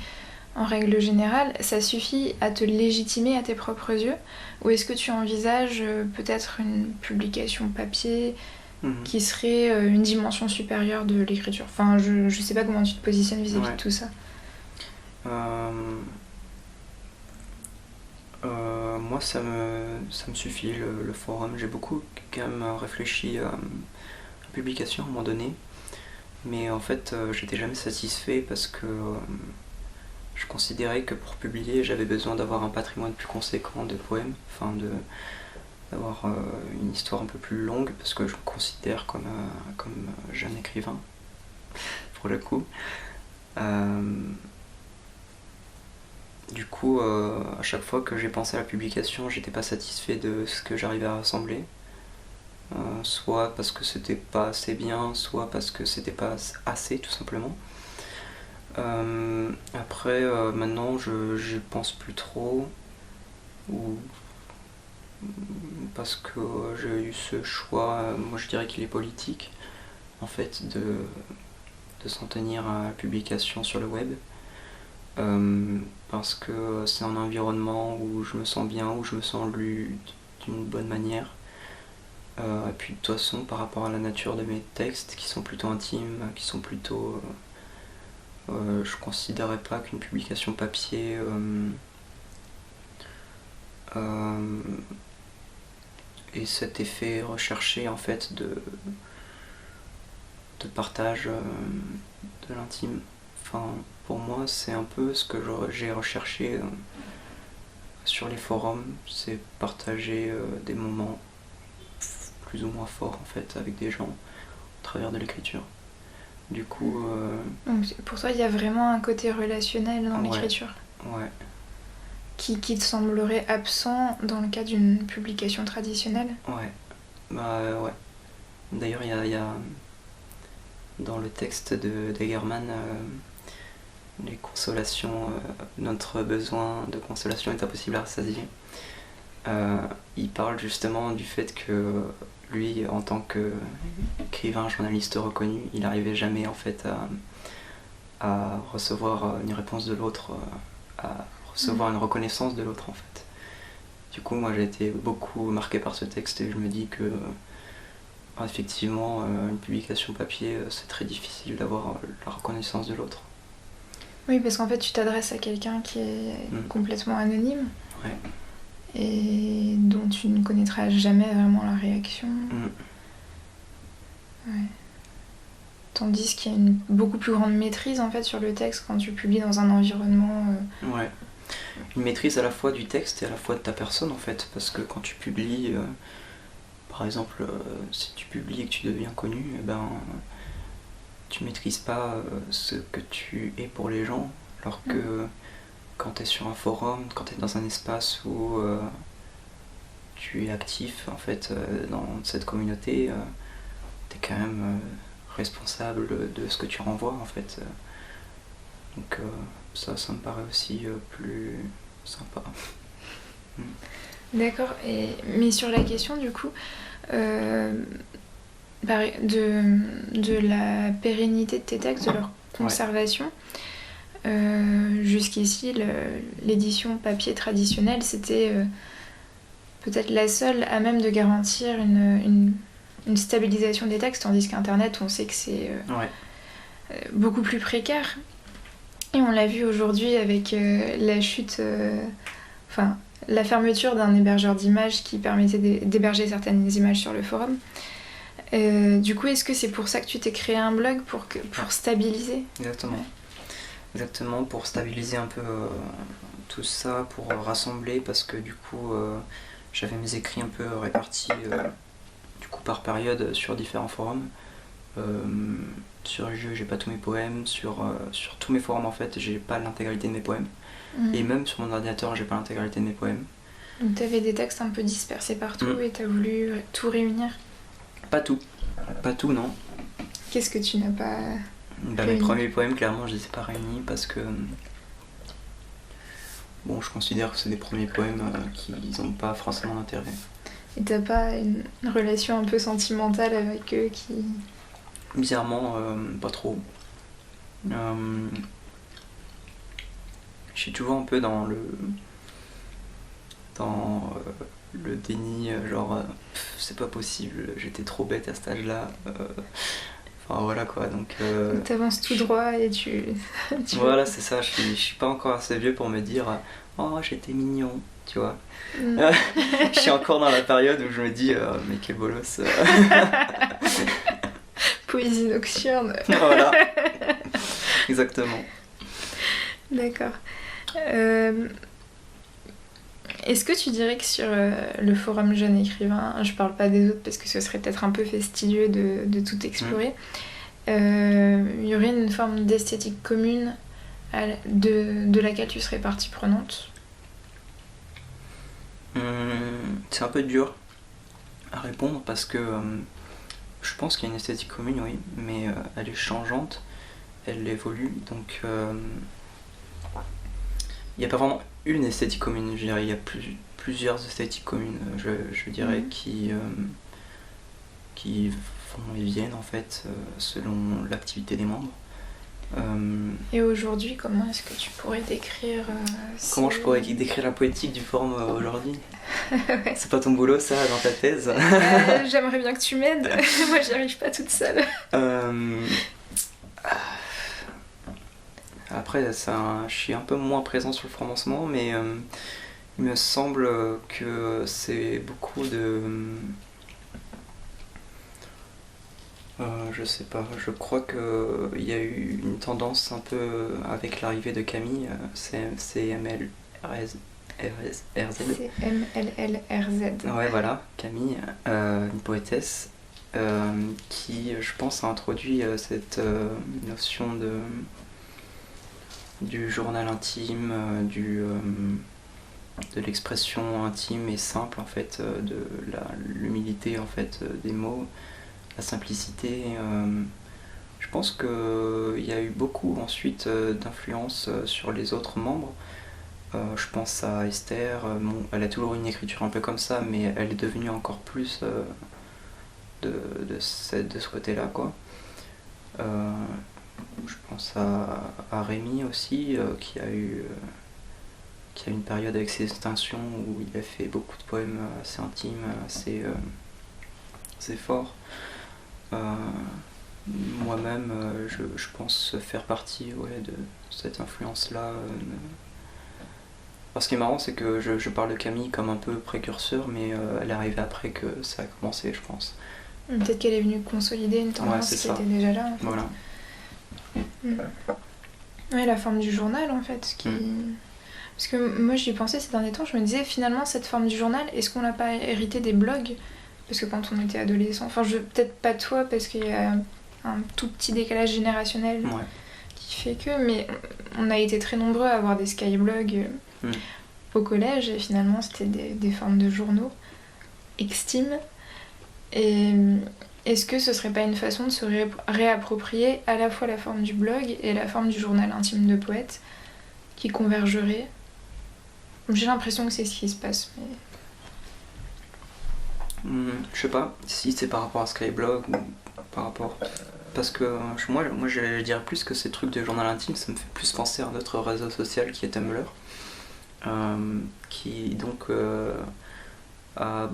en règle générale, ça suffit à te légitimer à tes propres yeux? Ou est-ce que tu envisages peut-être une publication papier qui serait une dimension supérieure de l'écriture? Enfin, je sais pas comment tu te positionnes vis-à-vis de tout ça. Moi, ça me suffit, le forum. J'ai beaucoup quand même réfléchi à la publication à un moment donné, mais en fait, j'étais jamais satisfait parce que je considérais que pour publier, j'avais besoin d'avoir un patrimoine plus conséquent de poèmes, d'avoir une histoire un peu plus longue, parce que je me considère comme jeune écrivain, pour le coup. Du coup, à chaque fois que j'ai pensé à la publication, j'étais pas satisfait de ce que j'arrivais à rassembler. Soit parce que c'était pas assez bien, soit parce que c'était pas assez, tout simplement. Après, maintenant, je pense plus trop, ou parce que j'ai eu ce choix, moi je dirais qu'il est politique, en fait, de s'en tenir à la publication sur le web. Parce que c'est un environnement où je me sens bien, où je me sens lu d'une bonne manière. Et puis de toute façon, par rapport à la nature de mes textes, qui sont plutôt intimes, qui sont plutôt... je considérais pas qu'une publication papier ait cet effet recherché en fait de partage de l'intime. Enfin, pour moi, c'est un peu ce que j'ai recherché sur les forums, c'est partager des moments plus ou moins forts en fait avec des gens au travers de l'écriture. Du coup... Donc pour toi, il y a vraiment un côté relationnel dans l'écriture. Ouais. Qui te semblerait absent dans le cas d'une publication traditionnelle? Ouais. Ouais. D'ailleurs, il y a dans le texte d'Egerman, les consolations, notre besoin de consolation est impossible à rassasier. Il parle justement du fait que lui, en tant qu'écrivain, journaliste reconnu, il n'arrivait jamais en fait à recevoir une réponse de l'autre, à recevoir une reconnaissance de l'autre en fait. Du coup, moi j'ai été beaucoup marqué par ce texte et je me dis que effectivement, une publication papier, c'est très difficile d'avoir la reconnaissance de l'autre. Oui, parce qu'en fait, tu t'adresses à quelqu'un qui est complètement anonyme. Ouais. Et dont tu ne connaîtras jamais vraiment la réaction. Ouais. Tandis qu'il y a une beaucoup plus grande maîtrise en fait sur le texte quand tu publies dans un environnement... Ouais. Une maîtrise à la fois du texte et à la fois de ta personne en fait, parce que quand tu publies, par exemple, si tu publies et que tu deviens connu, tu maîtrises pas ce que tu es pour les gens, alors que quand tu es sur un forum, quand tu es dans un espace où tu es actif en fait dans cette communauté, tu es quand même responsable de ce que tu renvoies en fait. Donc ça me paraît aussi plus sympa. D'accord, mais sur la question du coup de la pérennité de tes textes, de leur conservation, jusqu'ici l'édition papier traditionnelle c'était peut-être la seule à même de garantir une stabilisation des textes, tandis qu'Internet on sait que c'est beaucoup plus précaire. Et on l'a vu aujourd'hui avec la chute, la fermeture d'un hébergeur d'images qui permettait d'héberger certaines images sur le forum. Du coup, est-ce que c'est pour ça que tu t'es créé un blog pour stabiliser ? Exactement. Exactement, pour stabiliser un peu tout ça, pour rassembler, parce que du coup, j'avais mes écrits un peu répartis du coup par période sur différents forums. Sur les jeux, j'ai pas tous mes poèmes, sur tous mes forums en fait, j'ai pas l'intégralité de mes poèmes. Et même sur mon ordinateur, j'ai pas l'intégralité de mes poèmes. Donc t'avais des textes un peu dispersés partout et t'as voulu tout réunir ? Pas tout, non. Qu'est-ce que tu n'as pas mes premiers poèmes, clairement, je les ai pas réunis parce que bon, je considère que c'est des premiers poèmes qui n'ont pas forcément d'intérêt. Et t'as pas une relation un peu sentimentale avec eux qui... Bizarrement, pas trop. Je suis toujours un peu dans le déni, genre c'est pas possible, j'étais trop bête à cet âge-là. Enfin voilà quoi, donc... T'avances tout droit et tu voilà, c'est ça, je suis pas encore assez vieux pour me dire « Oh, j'étais mignon », tu vois. Je suis encore dans la période où je me dis « Mais quel bolos !» Poésie nocturne. Voilà, exactement. D'accord. Est-ce que tu dirais que sur le forum Jeune Écrivain, je parle pas des autres parce que ce serait peut-être un peu fastidieux de tout explorer, il y aurait une forme d'esthétique commune de laquelle tu serais partie prenante ? C'est un peu dur à répondre parce que je pense qu'il y a une esthétique commune, oui, mais elle est changeante, elle évolue, donc il n'y a pas vraiment une esthétique commune, je dirais, il y a plusieurs esthétiques communes, je dirais, qui vont et viennent en fait selon l'activité des membres. Et aujourd'hui, comment est-ce que tu pourrais décrire Comment je pourrais décrire la poétique du forum aujourd'hui ? Ouais. C'est pas ton boulot ça, dans ta thèse ? J'aimerais bien que tu m'aides, moi j'y arrive pas toute seule. Après, je suis un peu moins présent sur le forum en ce moment, mais il me semble que c'est beaucoup de... je sais pas, je crois qu'il y a eu une tendance un peu avec l'arrivée de Camille, CMLRZ. CMLLRZ. Ouais, voilà, Camille, une poétesse qui, je pense, a introduit cette notion du journal intime, de l'expression intime et simple en fait, de l'humilité en fait des mots, la simplicité. Je pense qu'il y a eu beaucoup ensuite d'influence sur les autres membres. Je pense à Esther, elle a toujours eu une écriture un peu comme ça, mais elle est devenue encore plus de ce côté-là, quoi. Je pense à Rémi aussi, qui a eu une période avec ses extinctions où il a fait beaucoup de poèmes assez intimes, assez forts. Moi-même, je pense faire partie de cette influence-là. Ce qui est marrant, c'est que je parle de Camille comme un peu précurseur, mais elle est arrivée après que ça a commencé, je pense. Peut-être qu'elle est venue consolider une tendance qui était déjà là. En fait. Voilà. Ouais, la forme du journal en fait. Parce que moi j'y pensais ces derniers temps, je me disais finalement cette forme du journal, est-ce qu'on l'a pas hérité des blogs ? Parce que quand on était adolescent, peut-être pas toi parce qu'il y a un tout petit décalage générationnel Ouais. qui fait que... Mais on a été très nombreux à avoir des skyblogs au collège, et finalement c'était des formes de journaux extimes. Et est-ce que ce serait pas une façon de se réapproprier à la fois la forme du blog et la forme du journal intime de poète qui convergeraient? J'ai l'impression que c'est ce qui se passe. Je sais pas si c'est par rapport à Skyblog ou par rapport... Parce que moi je dirais plus que ces trucs de journal intime, ça me fait plus penser à notre réseau social qui est Tumblr. Qui donc a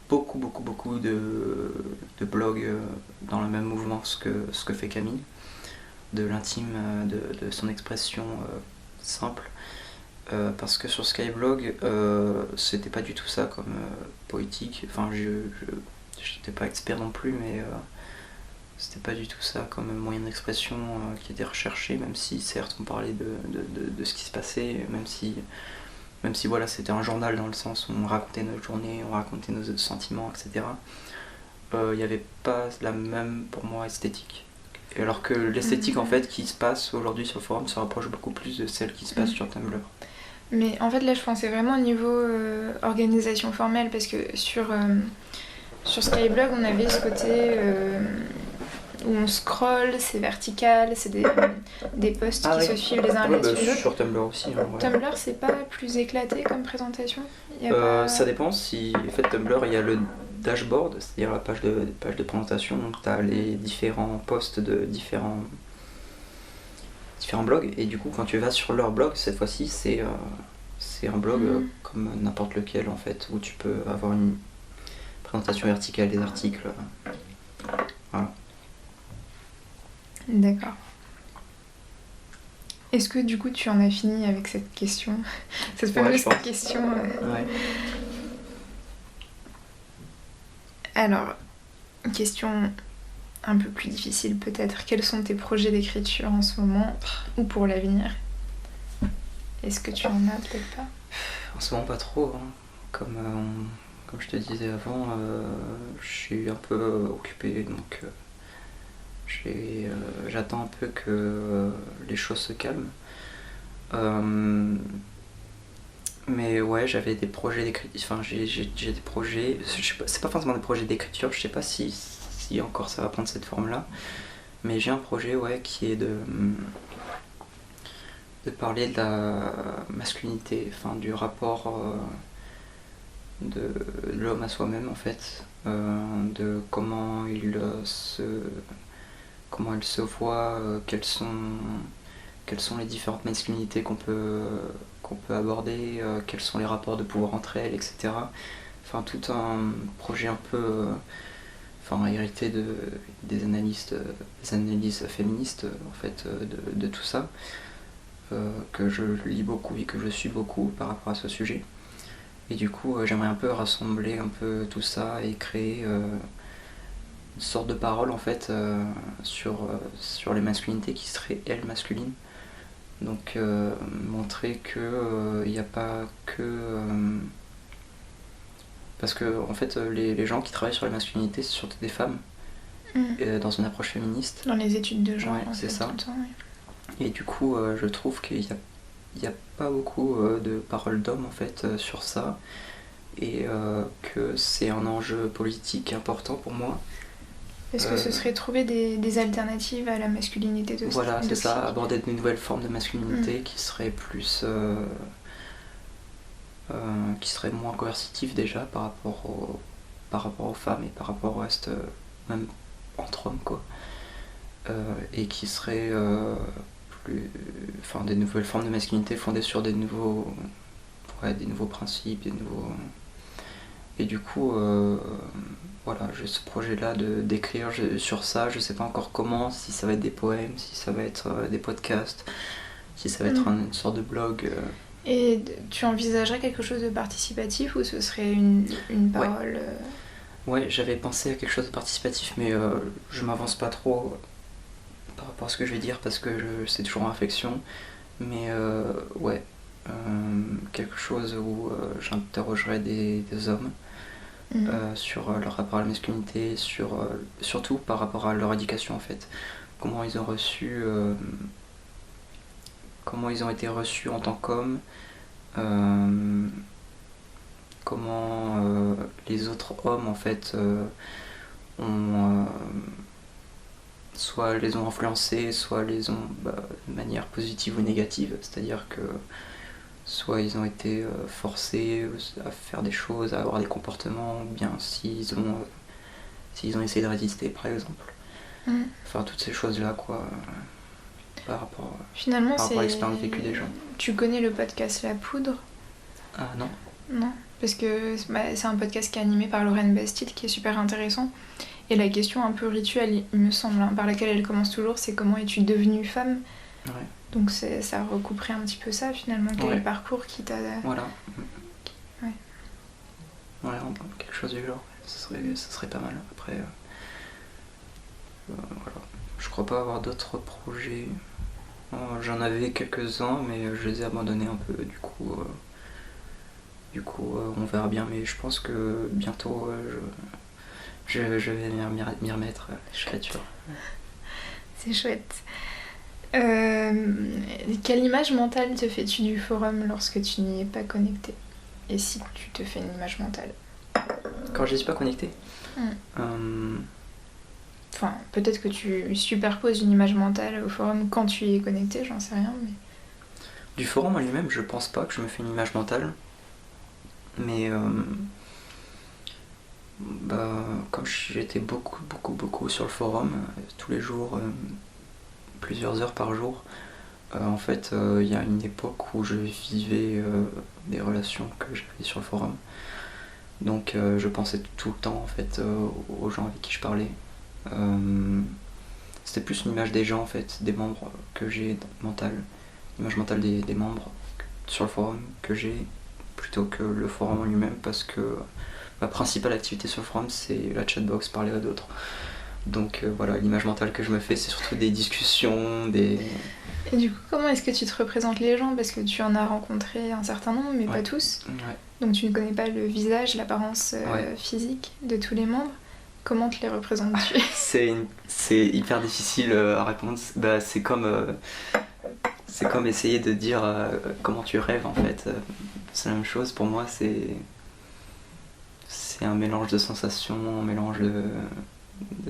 beaucoup de blogs dans le même mouvement ce que fait Camille, de l'intime, de son expression simple. Parce que sur Skyblog, c'était pas du tout ça comme poétique. Enfin, j'étais pas expert non plus, mais c'était pas du tout ça comme moyen d'expression qui était recherché, même si certes on parlait de ce qui se passait, même si voilà, c'était un journal dans le sens où on racontait notre journée, on racontait nos sentiments, etc. Il n'y avait pas la même, pour moi, esthétique. Et alors que l'esthétique en fait qui se passe aujourd'hui sur le forum se rapproche beaucoup plus de celle qui se passe sur Tumblr. Mais en fait là je pensais vraiment au niveau organisation formelle, parce que sur Skyblog on avait ce côté où on scrolle, c'est vertical, c'est des posts qui se suivent les uns les autres. Sur Tumblr aussi. Ouais. Tumblr c'est pas plus éclaté comme présentation? Ça dépend. Si en fait Tumblr il y a le dashboard, c'est-à-dire la page de présentation, donc tu as les différents posts de différents blogs, et du coup quand tu vas sur leur blog, cette fois-ci c'est un blog comme n'importe lequel en fait, où tu peux avoir une présentation verticale des articles. Voilà. D'accord. Est-ce que du coup tu en as fini avec cette question? Cette fameuse question. Ouais. Alors, question un peu plus difficile peut-être. Quels sont tes projets d'écriture en ce moment ou pour l'avenir? Est-ce que tu en as? Peut-être pas. En ce moment pas trop, hein. Comme je te disais avant, je suis un peu occupé, donc j'attends un peu que les choses se calment. Mais ouais, j'avais des projets d'écriture, enfin j'ai des projets, c'est pas forcément des projets d'écriture, je sais pas si encore ça va prendre cette forme-là, mais j'ai un projet qui est de parler de la masculinité, enfin du rapport de l'homme à soi-même en fait, de comment il se voit, quelles sont les différentes masculinités qu'on peut aborder, quels sont les rapports de pouvoir entre elles, etc. Enfin tout un projet un peu hérité des analyses féministes en fait, de tout ça, que je lis beaucoup et que je suis beaucoup par rapport à ce sujet. Et du coup j'aimerais un peu rassembler un peu tout ça et créer une sorte de parole en fait sur les masculinités qui seraient elles masculines. Donc montrer que il n'y a pas que... parce que en fait les gens qui travaillent sur les masculinités, c'est surtout des femmes, dans une approche féministe. Dans les études de genre, c'est ça. Tout le temps, Et du coup je trouve qu'il n'y a pas beaucoup de paroles d'hommes en fait sur ça, et que c'est un enjeu politique important pour moi. Est-ce que ce serait trouver des alternatives à la masculinité de Voilà, c'est ça, aborder de nouvelles formes de masculinité qui seraient plus... qui seraient moins coercitives déjà par rapport aux femmes et par rapport au reste, même entre hommes, quoi. Et qui seraient des nouvelles formes de masculinité fondées sur des nouveaux principes, Et du coup... voilà, j'ai ce projet-là d'écrire sur ça. Je sais pas encore comment, si ça va être des poèmes, si ça va être des podcasts, si ça va être une sorte de blog. Et tu envisagerais quelque chose de participatif, ou ce serait une parole Ouais, j'avais pensé à quelque chose de participatif, mais je m'avance pas trop par rapport à ce que je vais dire, parce que c'est toujours en réflexion. Mais quelque chose où j'interrogerais des hommes. sur leur rapport à la masculinité, surtout par rapport à leur éducation en fait. Comment ils ont reçu, comment ils ont été reçus en tant qu'hommes, comment les autres hommes en fait ont soit les ont influencés, soit les ont de manière positive ou négative, c'est-à-dire que soit ils ont été forcés à faire des choses, à avoir des comportements, ou bien s'ils ont essayé de résister par exemple. Enfin toutes ces choses-là quoi, Finalement, par rapport à l'expérience vécue des gens. Tu connais le podcast La Poudre? Ah non. Non, parce que c'est un podcast qui est animé par Lorraine Bastide qui est super intéressant. Et la question un peu rituelle, il me semble, par laquelle elle commence toujours, c'est comment es-tu devenue femme? Ouais. Donc ça recouperait un petit peu ça finalement, quel est le parcours qui t'a... Voilà. Ouais. Voilà, quelque chose du genre, ce serait pas mal. Après, voilà. Je crois pas avoir d'autres projets. J'en avais quelques-uns, mais je les ai abandonnés un peu, du coup, on verra bien, mais je pense que bientôt, je vais m'y remettre, l'écriture. C'est chouette. Quelle image mentale te fais-tu du forum lorsque tu n'y es pas connecté? Et si tu te fais une image mentale? Quand je n'y suis pas connecté Enfin, peut-être que tu superposes une image mentale au forum quand tu y es connecté, j'en sais rien. Mais... Du forum en lui-même, je pense pas que je me fais une image mentale. Mais comme j'étais beaucoup sur le forum, tous les jours, plusieurs heures par jour, en fait, il y a une époque où je vivais des relations que j'avais sur le forum. Donc je pensais tout le temps en fait aux gens avec qui je parlais. C'était plus une image des gens en fait, des membres que j'ai mentale, l'image mentale des membres sur le forum que j'ai, plutôt que le forum en lui-même, parce que ma principale activité sur le forum c'est la chatbox, parler à d'autres. Donc voilà, l'image mentale que je me fais c'est surtout des discussions, des... Et du coup, comment est-ce que tu te représentes les gens? Parce que tu en as rencontré un certain nombre, mais pas tous. Ouais. Donc tu ne connais pas le visage, l'apparence physique de tous les membres. Comment te les représentes-tu? C'est hyper difficile à répondre. C'est comme essayer de dire comment tu rêves en fait. C'est la même chose pour moi. C'est un mélange de sensations, un mélange de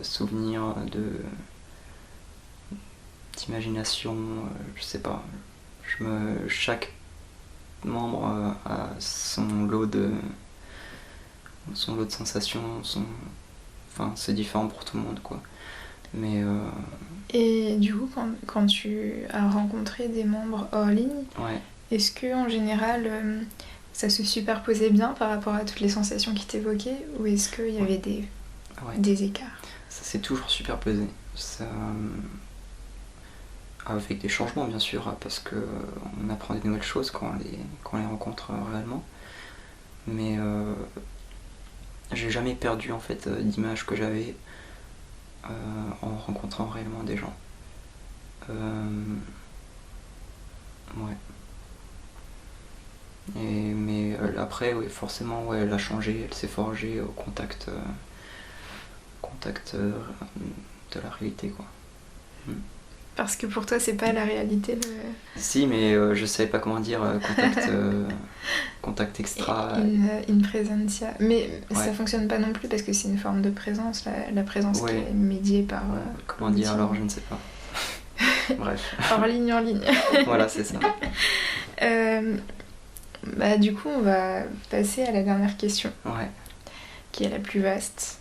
souvenirs, d'imagination. Je sais pas. Chaque membre a son lot de sensations. Enfin, c'est différent pour tout le monde, quoi. Mais Et du coup, quand tu as rencontré des membres hors ligne, est-ce que en général ça se superposait bien par rapport à toutes les sensations qui t'évoquaient, ou est-ce qu'il y avait des écarts? Ça s'est toujours superposé. Avec des changements, bien sûr, parce qu'on apprend des nouvelles choses quand on les rencontre réellement. Mais j'ai jamais perdu en fait d'image que j'avais en rencontrant réellement des gens. Ouais. Mais après, oui, forcément, ouais, elle a changé, elle s'est forgée au contact de la réalité, quoi. Parce que pour toi, c'est pas la réalité. Si, mais je savais pas comment dire contact extra. In presentia. Mais ça fonctionne pas non plus parce que c'est une forme de présence, la présence qui est médiée par. Comment dire alors, je ne sais pas. Bref. En ligne. Voilà, c'est ça. Du coup, on va passer à la dernière question. Qui est la plus vaste.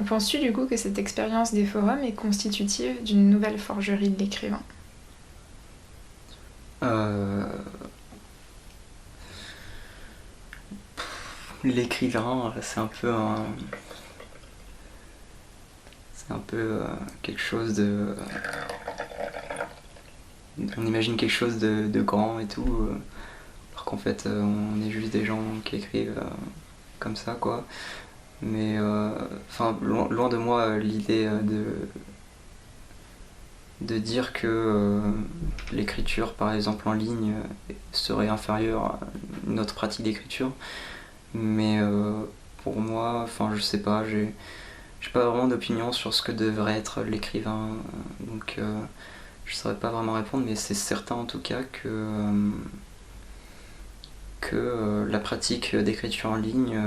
Penses-tu du coup que cette expérience des forums est constitutive d'une nouvelle forgerie de l'écrivain? L'écrivain, c'est un peu quelque chose de... On imagine quelque chose de grand et tout, alors qu'en fait on est juste des gens qui écrivent comme ça, quoi. Mais loin de moi l'idée de dire que l'écriture par exemple en ligne serait inférieure à notre pratique d'écriture, mais pour moi, enfin je sais pas, j'ai pas vraiment d'opinion sur ce que devrait être l'écrivain, donc je saurais pas vraiment répondre, mais c'est certain en tout cas que la pratique d'écriture en ligne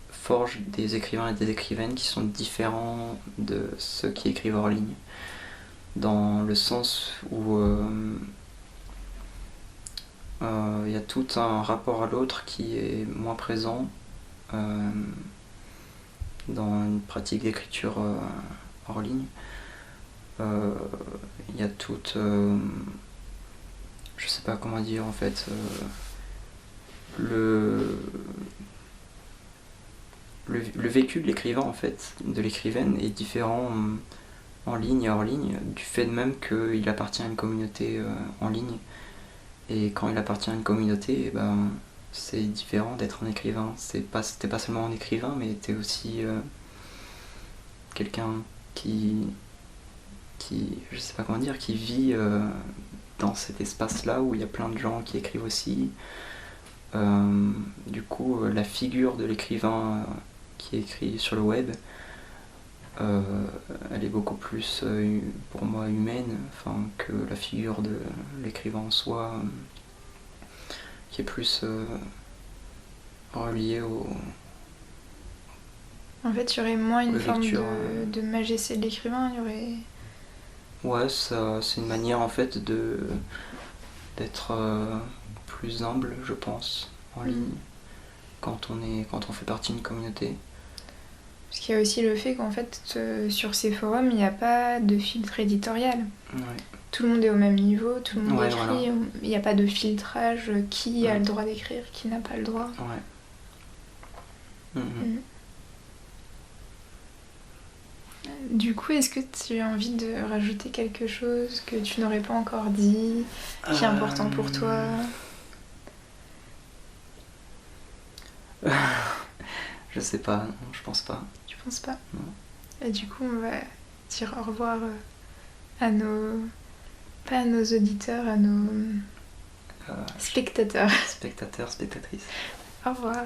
forge des écrivains et des écrivaines qui sont différents de ceux qui écrivent hors ligne, dans le sens où y a tout un rapport à l'autre qui est moins présent dans une pratique d'écriture hors ligne. Il y a toute... je sais pas comment dire en fait. Le vécu de l'écrivain en fait, de l'écrivaine est différent en ligne et hors ligne, du fait même qu'il appartient à une communauté en ligne. Et quand il appartient à une communauté, eh ben, c'est différent d'être un écrivain. T'es pas seulement un écrivain, mais t'es aussi quelqu'un je sais pas comment dire, qui vit dans cet espace-là où il y a plein de gens qui écrivent aussi. Du coup, la figure de l'écrivain qui écrit sur le web, elle est beaucoup plus, pour moi, humaine, enfin, que la figure de l'écrivain en soi, qui est plus reliée au... En fait, il y aurait moins une forme lecture, de majesté de l'écrivain, il y aurait... Ouais, ça, c'est une manière en fait d'être plus humble, je pense, en ligne, quand on fait partie d'une communauté. Parce qu'il y a aussi le fait qu'en fait, sur ces forums, il n'y a pas de filtre éditorial. Ouais. Tout le monde est au même niveau, tout le monde écrit, voilà. Il n'y a pas de filtrage, qui a le droit d'écrire, qui n'a pas le droit. Ouais. Du coup, est-ce que tu as envie de rajouter quelque chose que tu n'aurais pas encore dit, qui est important pour toi? Je sais pas, non, je pense pas. Tu penses pas? Non. Et du coup, on va dire au revoir à nos... pas à nos auditeurs, à nos spectateurs. Spectateurs, spectatrices. Au revoir.